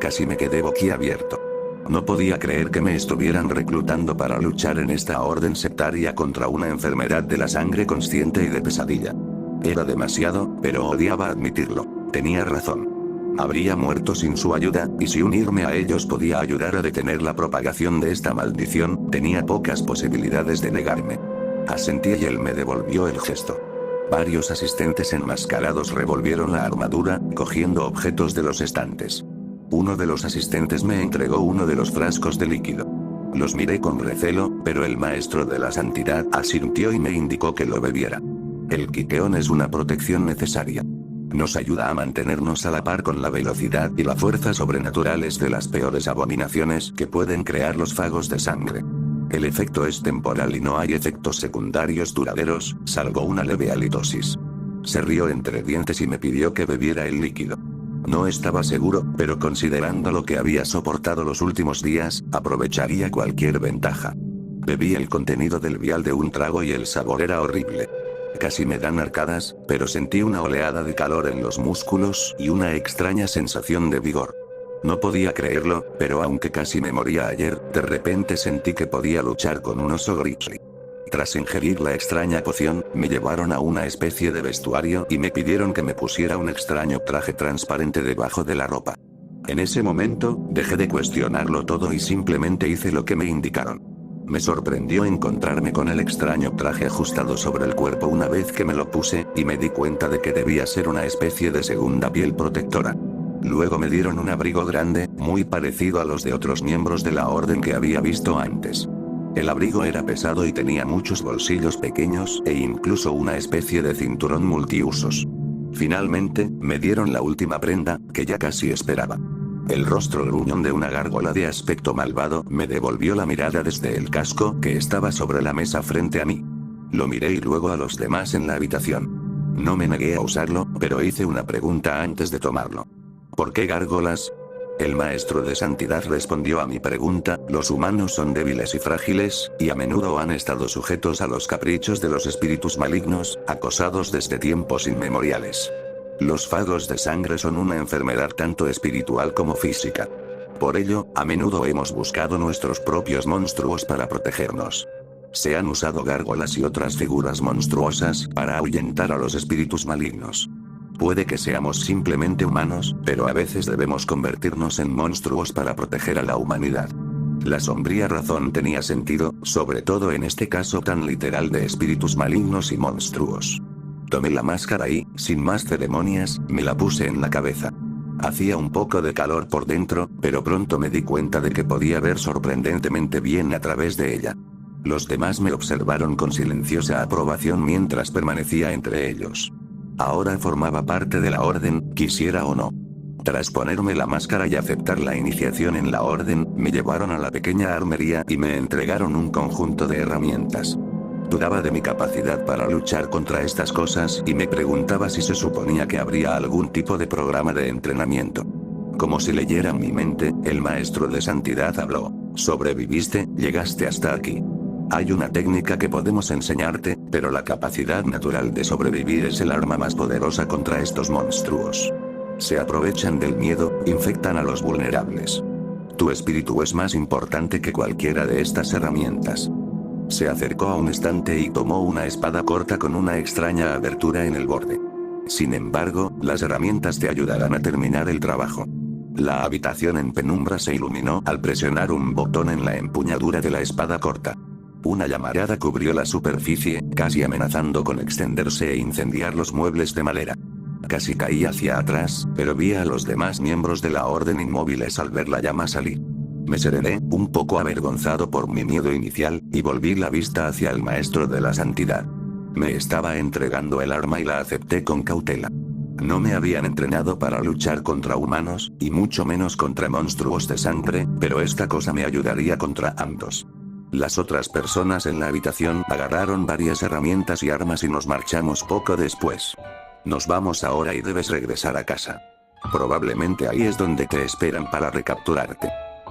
Casi me quedé boquiabierto. No podía creer que me estuvieran reclutando para luchar en esta orden sectaria contra una enfermedad de la sangre consciente y de pesadilla. Era demasiado, pero odiaba admitirlo. Tenía razón. Habría muerto sin su ayuda, y si unirme a ellos podía ayudar a detener la propagación de esta maldición, tenía pocas posibilidades de negarme. Asentí y él me devolvió el gesto. Varios asistentes enmascarados revolvieron la armadura, cogiendo objetos de los estantes. Uno de los asistentes me entregó uno de los frascos de líquido. Los miré con recelo, pero el maestro de la santidad asintió y me indicó que lo bebiera. El quiqueón es una protección necesaria. Nos ayuda a mantenernos a la par con la velocidad y la fuerza sobrenaturales de las peores abominaciones que pueden crear los fagos de sangre. El efecto es temporal y no hay efectos secundarios duraderos, salvo una leve halitosis. Se rió entre dientes y me pidió que bebiera el líquido. No estaba seguro, pero considerando lo que había soportado los últimos días, aprovecharía cualquier ventaja. Bebí el contenido del vial de un trago y el sabor era horrible. Casi me dan arcadas, pero sentí una oleada de calor en los músculos y una extraña sensación de vigor. No podía creerlo, pero aunque casi me moría ayer, de repente sentí que podía luchar con un oso grizzly. Tras ingerir la extraña poción, me llevaron a una especie de vestuario y me pidieron que me pusiera un extraño traje transparente debajo de la ropa. En ese momento, dejé de cuestionarlo todo y simplemente hice lo que me indicaron. Me sorprendió encontrarme con el extraño traje ajustado sobre el cuerpo una vez que me lo puse, y me di cuenta de que debía ser una especie de segunda piel protectora. Luego me dieron un abrigo grande, muy parecido a los de otros miembros de la orden que había visto antes. El abrigo era pesado y tenía muchos bolsillos pequeños e incluso una especie de cinturón multiusos. Finalmente, me dieron la última prenda, que ya casi esperaba. El rostro gruñón de una gárgola de aspecto malvado me devolvió la mirada desde el casco que estaba sobre la mesa frente a mí. Lo miré y luego a los demás en la habitación. No me negué a usarlo, pero hice una pregunta antes de tomarlo. ¿Por qué gárgolas? El maestro de santidad respondió a mi pregunta: los humanos son débiles y frágiles, y a menudo han estado sujetos a los caprichos de los espíritus malignos, acosados desde tiempos inmemoriales. Los fagos de sangre son una enfermedad tanto espiritual como física. Por ello, a menudo hemos buscado nuestros propios monstruos para protegernos. Se han usado gárgolas y otras figuras monstruosas para ahuyentar a los espíritus malignos. Puede que seamos simplemente humanos, pero a veces debemos convertirnos en monstruos para proteger a la humanidad. La sombría razón tenía sentido, sobre todo en este caso tan literal de espíritus malignos y monstruos. Tomé la máscara y, sin más ceremonias, me la puse en la cabeza. Hacía un poco de calor por dentro, pero pronto me di cuenta de que podía ver sorprendentemente bien a través de ella. Los demás me observaron con silenciosa aprobación mientras permanecía entre ellos. Ahora formaba parte de la orden, quisiera o no. Tras ponerme la máscara y aceptar la iniciación en la orden, me llevaron a la pequeña armería y me entregaron un conjunto de herramientas. Dudaba de mi capacidad para luchar contra estas cosas y me preguntaba si se suponía que habría algún tipo de programa de entrenamiento. Como si leyera mi mente, el maestro de santidad habló. Sobreviviste, llegaste hasta aquí. Hay una técnica que podemos enseñarte, pero la capacidad natural de sobrevivir es el arma más poderosa contra estos monstruos. Se aprovechan del miedo, infectan a los vulnerables. Tu espíritu es más importante que cualquiera de estas herramientas. Se acercó a un estante y tomó una espada corta con una extraña abertura en el borde. Sin embargo, las herramientas te ayudarán a terminar el trabajo. La habitación en penumbra se iluminó al presionar un botón en la empuñadura de la espada corta. Una llamarada cubrió la superficie, casi amenazando con extenderse e incendiar los muebles de madera. Casi caí hacia atrás, pero vi a los demás miembros de la orden inmóviles al ver la llama salir. Me serené, un poco avergonzado por mi miedo inicial, y volví la vista hacia el maestro de la santidad. Me estaba entregando el arma y la acepté con cautela. No me habían entrenado para luchar contra humanos, y mucho menos contra monstruos de sangre, pero esta cosa me ayudaría contra ambos. Las otras personas en la habitación agarraron varias herramientas y armas y nos marchamos poco después. Nos vamos ahora y debes regresar a casa. Probablemente ahí es donde te esperan para recapturarte.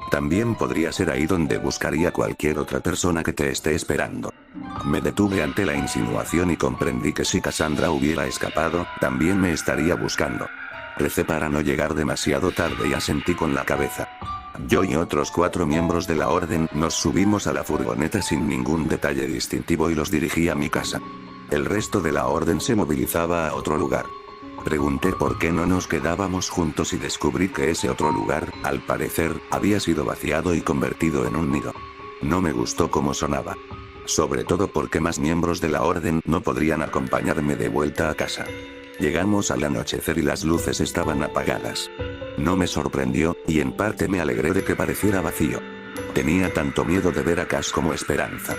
También podría ser ahí donde buscaría cualquier otra persona que te esté esperando. Me detuve ante la insinuación y comprendí que si Cassandra hubiera escapado, también me estaría buscando. Recé para no llegar demasiado tarde y asentí con la cabeza. Yo y otros 4 miembros de la orden nos subimos a la furgoneta sin ningún detalle distintivo y los dirigí a mi casa. El resto de la orden se movilizaba a otro lugar. Pregunté por qué no nos quedábamos juntos y descubrí que ese otro lugar, al parecer, había sido vaciado y convertido en un nido. No me gustó cómo sonaba. Sobre todo porque más miembros de la orden no podrían acompañarme de vuelta a casa. Llegamos al anochecer y las luces estaban apagadas. No me sorprendió, y en parte me alegré de que pareciera vacío. Tenía tanto miedo de ver a Cass como esperanza.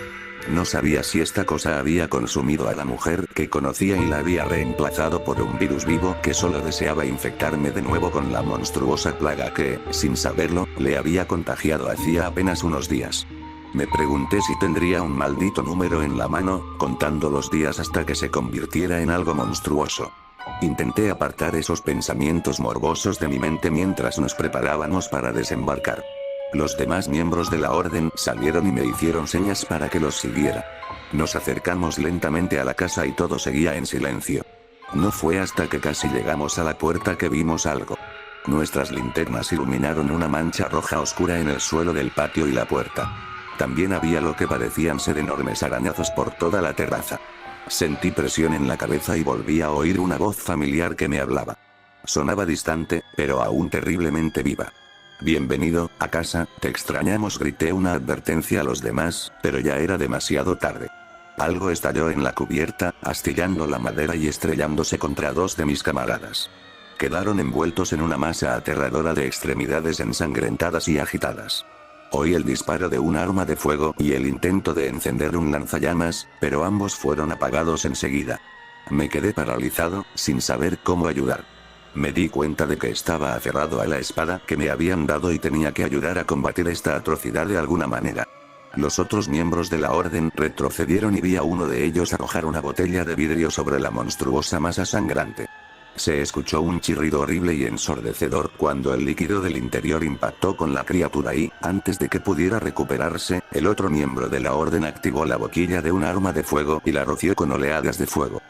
No sabía si esta cosa había consumido a la mujer que conocía y la había reemplazado por un virus vivo que solo deseaba infectarme de nuevo con la monstruosa plaga que, sin saberlo, le había contagiado hacía apenas unos días. Me pregunté si tendría un maldito número en la mano, contando los días hasta que se convirtiera en algo monstruoso. Intenté apartar esos pensamientos morbosos de mi mente mientras nos preparábamos para desembarcar. Los demás miembros de la orden salieron y me hicieron señas para que los siguiera. Nos acercamos lentamente a la casa y todo seguía en silencio. No fue hasta que casi llegamos a la puerta que vimos algo. Nuestras linternas iluminaron una mancha roja oscura en el suelo del patio y la puerta. También había lo que parecían ser enormes arañazos por toda la terraza. Sentí presión en la cabeza y volví a oír una voz familiar que me hablaba. Sonaba distante, pero aún terriblemente viva. Bienvenido a casa, te extrañamos, grité una advertencia a los demás, pero ya era demasiado tarde. Algo estalló en la cubierta, astillando la madera y estrellándose contra 2 de mis camaradas. Quedaron envueltos en una masa aterradora de extremidades ensangrentadas y agitadas. Oí el disparo de un arma de fuego y el intento de encender un lanzallamas, pero ambos fueron apagados enseguida. Me quedé paralizado, sin saber cómo ayudar. Me di cuenta de que estaba aferrado a la espada que me habían dado y tenía que ayudar a combatir esta atrocidad de alguna manera. Los otros miembros de la orden retrocedieron y vi a uno de ellos arrojar una botella de vidrio sobre la monstruosa masa sangrante. Se escuchó un chirrido horrible y ensordecedor cuando el líquido del interior impactó con la criatura y, antes de que pudiera recuperarse, el otro miembro de la orden activó la boquilla de un arma de fuego y la roció con oleadas de fuego.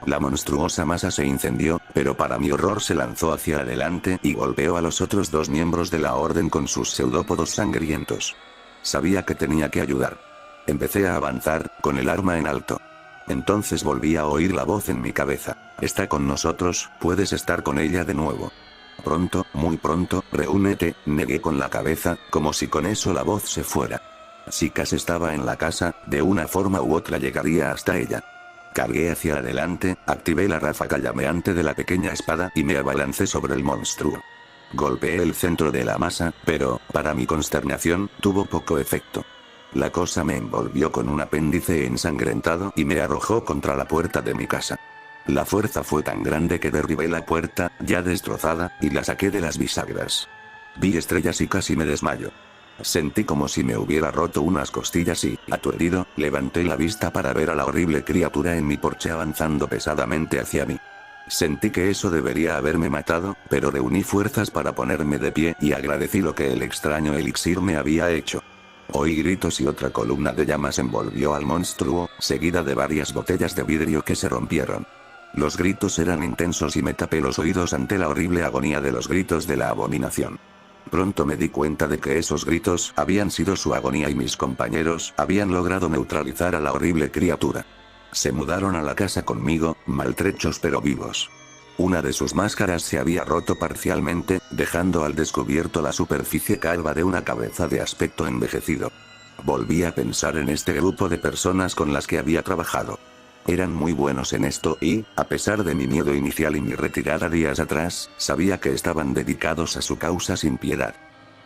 La monstruosa masa se incendió, pero para mi horror se lanzó hacia adelante y golpeó a los otros 2 miembros de la orden con sus pseudópodos sangrientos. Sabía que tenía que ayudar. Empecé a avanzar, con el arma en alto. Entonces volví a oír la voz en mi cabeza. Está con nosotros, puedes estar con ella de nuevo. Pronto, muy pronto, reúnete, negué con la cabeza, como si con eso la voz se fuera. Si Cass estaba en la casa, de una forma u otra llegaría hasta ella. Cargué hacia adelante, activé la ráfaga llameante de la pequeña espada y me abalancé sobre el monstruo. Golpeé el centro de la masa, pero, para mi consternación, tuvo poco efecto. La cosa me envolvió con un apéndice ensangrentado y me arrojó contra la puerta de mi casa. La fuerza fue tan grande que derribé la puerta, ya destrozada, y la saqué de las bisagras. Vi estrellas y casi me desmayo. Sentí como si me hubiera roto unas costillas y, aturdido, levanté la vista para ver a la horrible criatura en mi porche avanzando pesadamente hacia mí. Sentí que eso debería haberme matado, pero reuní fuerzas para ponerme de pie y agradecí lo que el extraño elixir me había hecho. Oí gritos y otra columna de llamas envolvió al monstruo, seguida de varias botellas de vidrio que se rompieron. Los gritos eran intensos y me tapé los oídos ante la horrible agonía de los gritos de la abominación. Pronto me di cuenta de que esos gritos habían sido su agonía y mis compañeros habían logrado neutralizar a la horrible criatura. Se mudaron a la casa conmigo, maltrechos pero vivos. Una de sus máscaras se había roto parcialmente, dejando al descubierto la superficie calva de una cabeza de aspecto envejecido. Volví a pensar en este grupo de personas con las que había trabajado. Eran muy buenos en esto y, a pesar de mi miedo inicial y mi retirada días atrás, sabía que estaban dedicados a su causa sin piedad.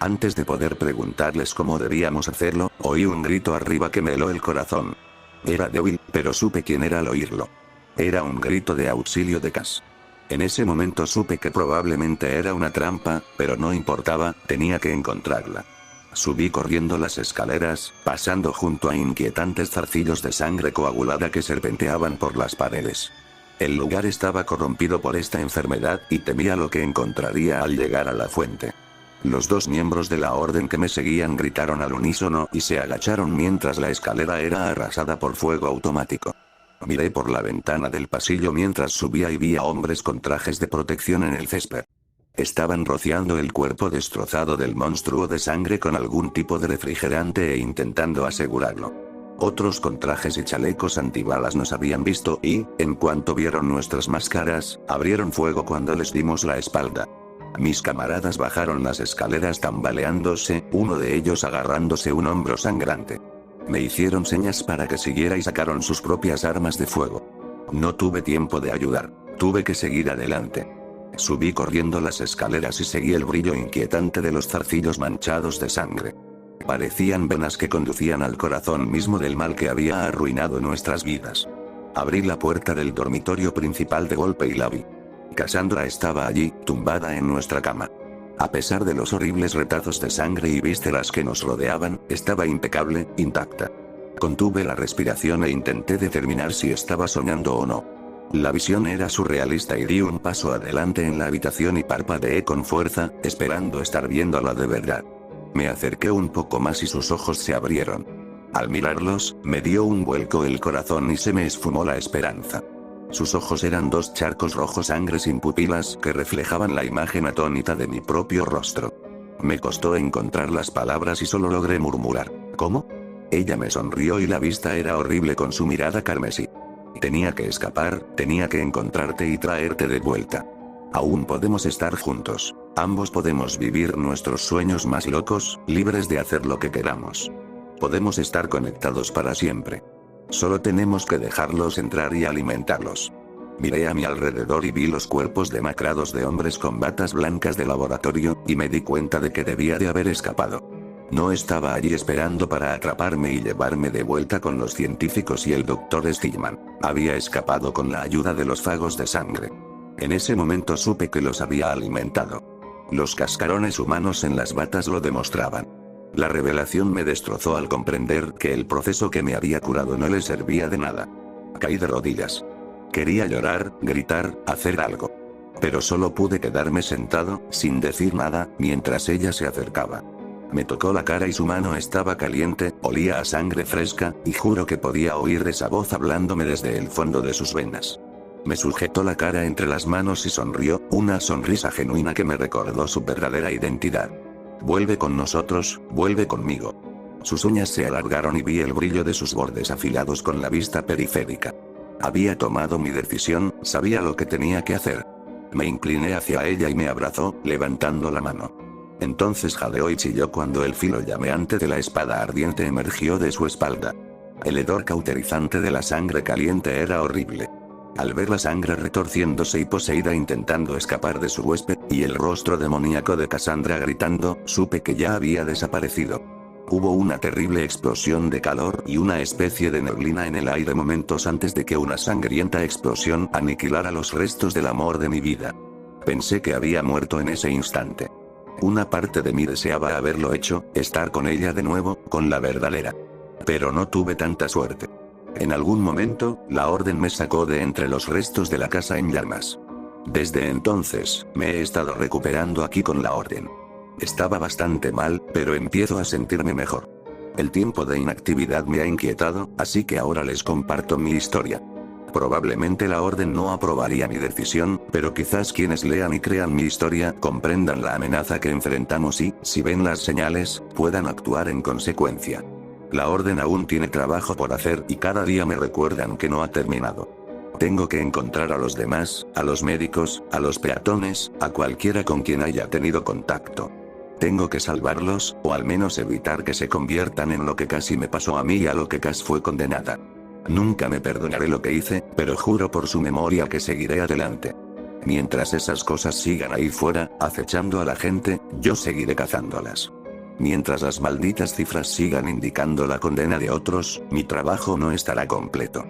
Antes de poder preguntarles cómo debíamos hacerlo, oí un grito arriba que me heló el corazón. Era débil, pero supe quién era al oírlo. Era un grito de auxilio de Cass. En ese momento supe que probablemente era una trampa, pero no importaba, tenía que encontrarla. Subí corriendo las escaleras, pasando junto a inquietantes zarcillos de sangre coagulada que serpenteaban por las paredes. El lugar estaba corrompido por esta enfermedad, y temía lo que encontraría al llegar a la fuente. Los dos miembros de la orden que me seguían gritaron al unísono y se agacharon mientras la escalera era arrasada por fuego automático. Miré por la ventana del pasillo mientras subía y vi a hombres con trajes de protección en el césped. Estaban rociando el cuerpo destrozado del monstruo de sangre con algún tipo de refrigerante e intentando asegurarlo. Otros con trajes y chalecos antibalas nos habían visto y, en cuanto vieron nuestras máscaras, abrieron fuego cuando les dimos la espalda. Mis camaradas bajaron las escaleras tambaleándose, uno de ellos agarrándose un hombro sangrante. Me hicieron señas para que siguiera y sacaron sus propias armas de fuego. No tuve tiempo de ayudar, tuve que seguir adelante. Subí corriendo las escaleras y seguí el brillo inquietante de los zarcillos manchados de sangre. Parecían venas que conducían al corazón mismo del mal que había arruinado nuestras vidas. Abrí la puerta del dormitorio principal de golpe y la vi. Cassandra estaba allí, tumbada en nuestra cama. A pesar de los horribles retazos de sangre y vísceras que nos rodeaban, estaba impecable, intacta. Contuve la respiración e intenté determinar si estaba soñando o no. La visión era surrealista y di un paso adelante en la habitación y parpadeé con fuerza, esperando estar viéndola de verdad. Me acerqué un poco más y sus ojos se abrieron. Al mirarlos, me dio un vuelco el corazón y se me esfumó la esperanza. Sus ojos eran dos charcos rojos sangre sin pupilas que reflejaban la imagen atónita de mi propio rostro. Me costó encontrar las palabras y solo logré murmurar, ¿cómo? Ella me sonrió y la vista era horrible con su mirada carmesí. Tenía que escapar, tenía que encontrarte y traerte de vuelta. Aún podemos estar juntos. Ambos podemos vivir nuestros sueños más locos, libres de hacer lo que queramos. Podemos estar conectados para siempre. Solo tenemos que dejarlos entrar y alimentarlos. Miré a mi alrededor y vi los cuerpos demacrados de hombres con batas blancas de laboratorio, y me di cuenta de que debía de haber escapado. No estaba allí esperando para atraparme y llevarme de vuelta con los científicos y el Dr. Stillman. Había escapado con la ayuda de los fagos de sangre. En ese momento supe que los había alimentado. Los cascarones humanos en las batas lo demostraban. La revelación me destrozó al comprender que el proceso que me había curado no le servía de nada. Caí de rodillas. Quería llorar, gritar, hacer algo. Pero solo pude quedarme sentado, sin decir nada, mientras ella se acercaba. Me tocó la cara y su mano estaba caliente, olía a sangre fresca, y juro que podía oír esa voz hablándome desde el fondo de sus venas. Me sujetó la cara entre las manos y sonrió, una sonrisa genuina que me recordó su verdadera identidad. Vuelve con nosotros, vuelve conmigo. Sus uñas se alargaron y vi el brillo de sus bordes afilados con la vista periférica. Había tomado mi decisión, sabía lo que tenía que hacer. Me incliné hacia ella y me abrazó, levantando la mano. Entonces jadeó y chilló cuando el filo llameante de la espada ardiente emergió de su espalda. El hedor cauterizante de la sangre caliente era horrible. Al ver la sangre retorciéndose y poseída intentando escapar de su huésped, y el rostro demoníaco de Cassandra gritando, supe que ya había desaparecido. Hubo una terrible explosión de calor y una especie de neblina en el aire momentos antes de que una sangrienta explosión aniquilara los restos del amor de mi vida. Pensé que había muerto en ese instante. Una parte de mí deseaba haberlo hecho, estar con ella de nuevo, con la verdadera. Pero no tuve tanta suerte. En algún momento, la orden me sacó de entre los restos de la casa en llamas. Desde entonces, me he estado recuperando aquí con la orden. Estaba bastante mal, pero empiezo a sentirme mejor. El tiempo de inactividad me ha inquietado, así que ahora les comparto mi historia. Probablemente la orden no aprobaría mi decisión, pero quizás quienes lean y crean mi historia comprendan la amenaza que enfrentamos y, si ven las señales, puedan actuar en consecuencia. La orden aún tiene trabajo por hacer y cada día me recuerdan que no ha terminado. Tengo que encontrar a los demás, a los médicos, a los peatones, a cualquiera con quien haya tenido contacto. Tengo que salvarlos, o al menos evitar que se conviertan en lo que casi me pasó a mí y a lo que Cass fue condenada. Nunca me perdonaré lo que hice, pero juro por su memoria que seguiré adelante. Mientras esas cosas sigan ahí fuera, acechando a la gente, yo seguiré cazándolas. Mientras las malditas cifras sigan indicando la condena de otros, mi trabajo no estará completo.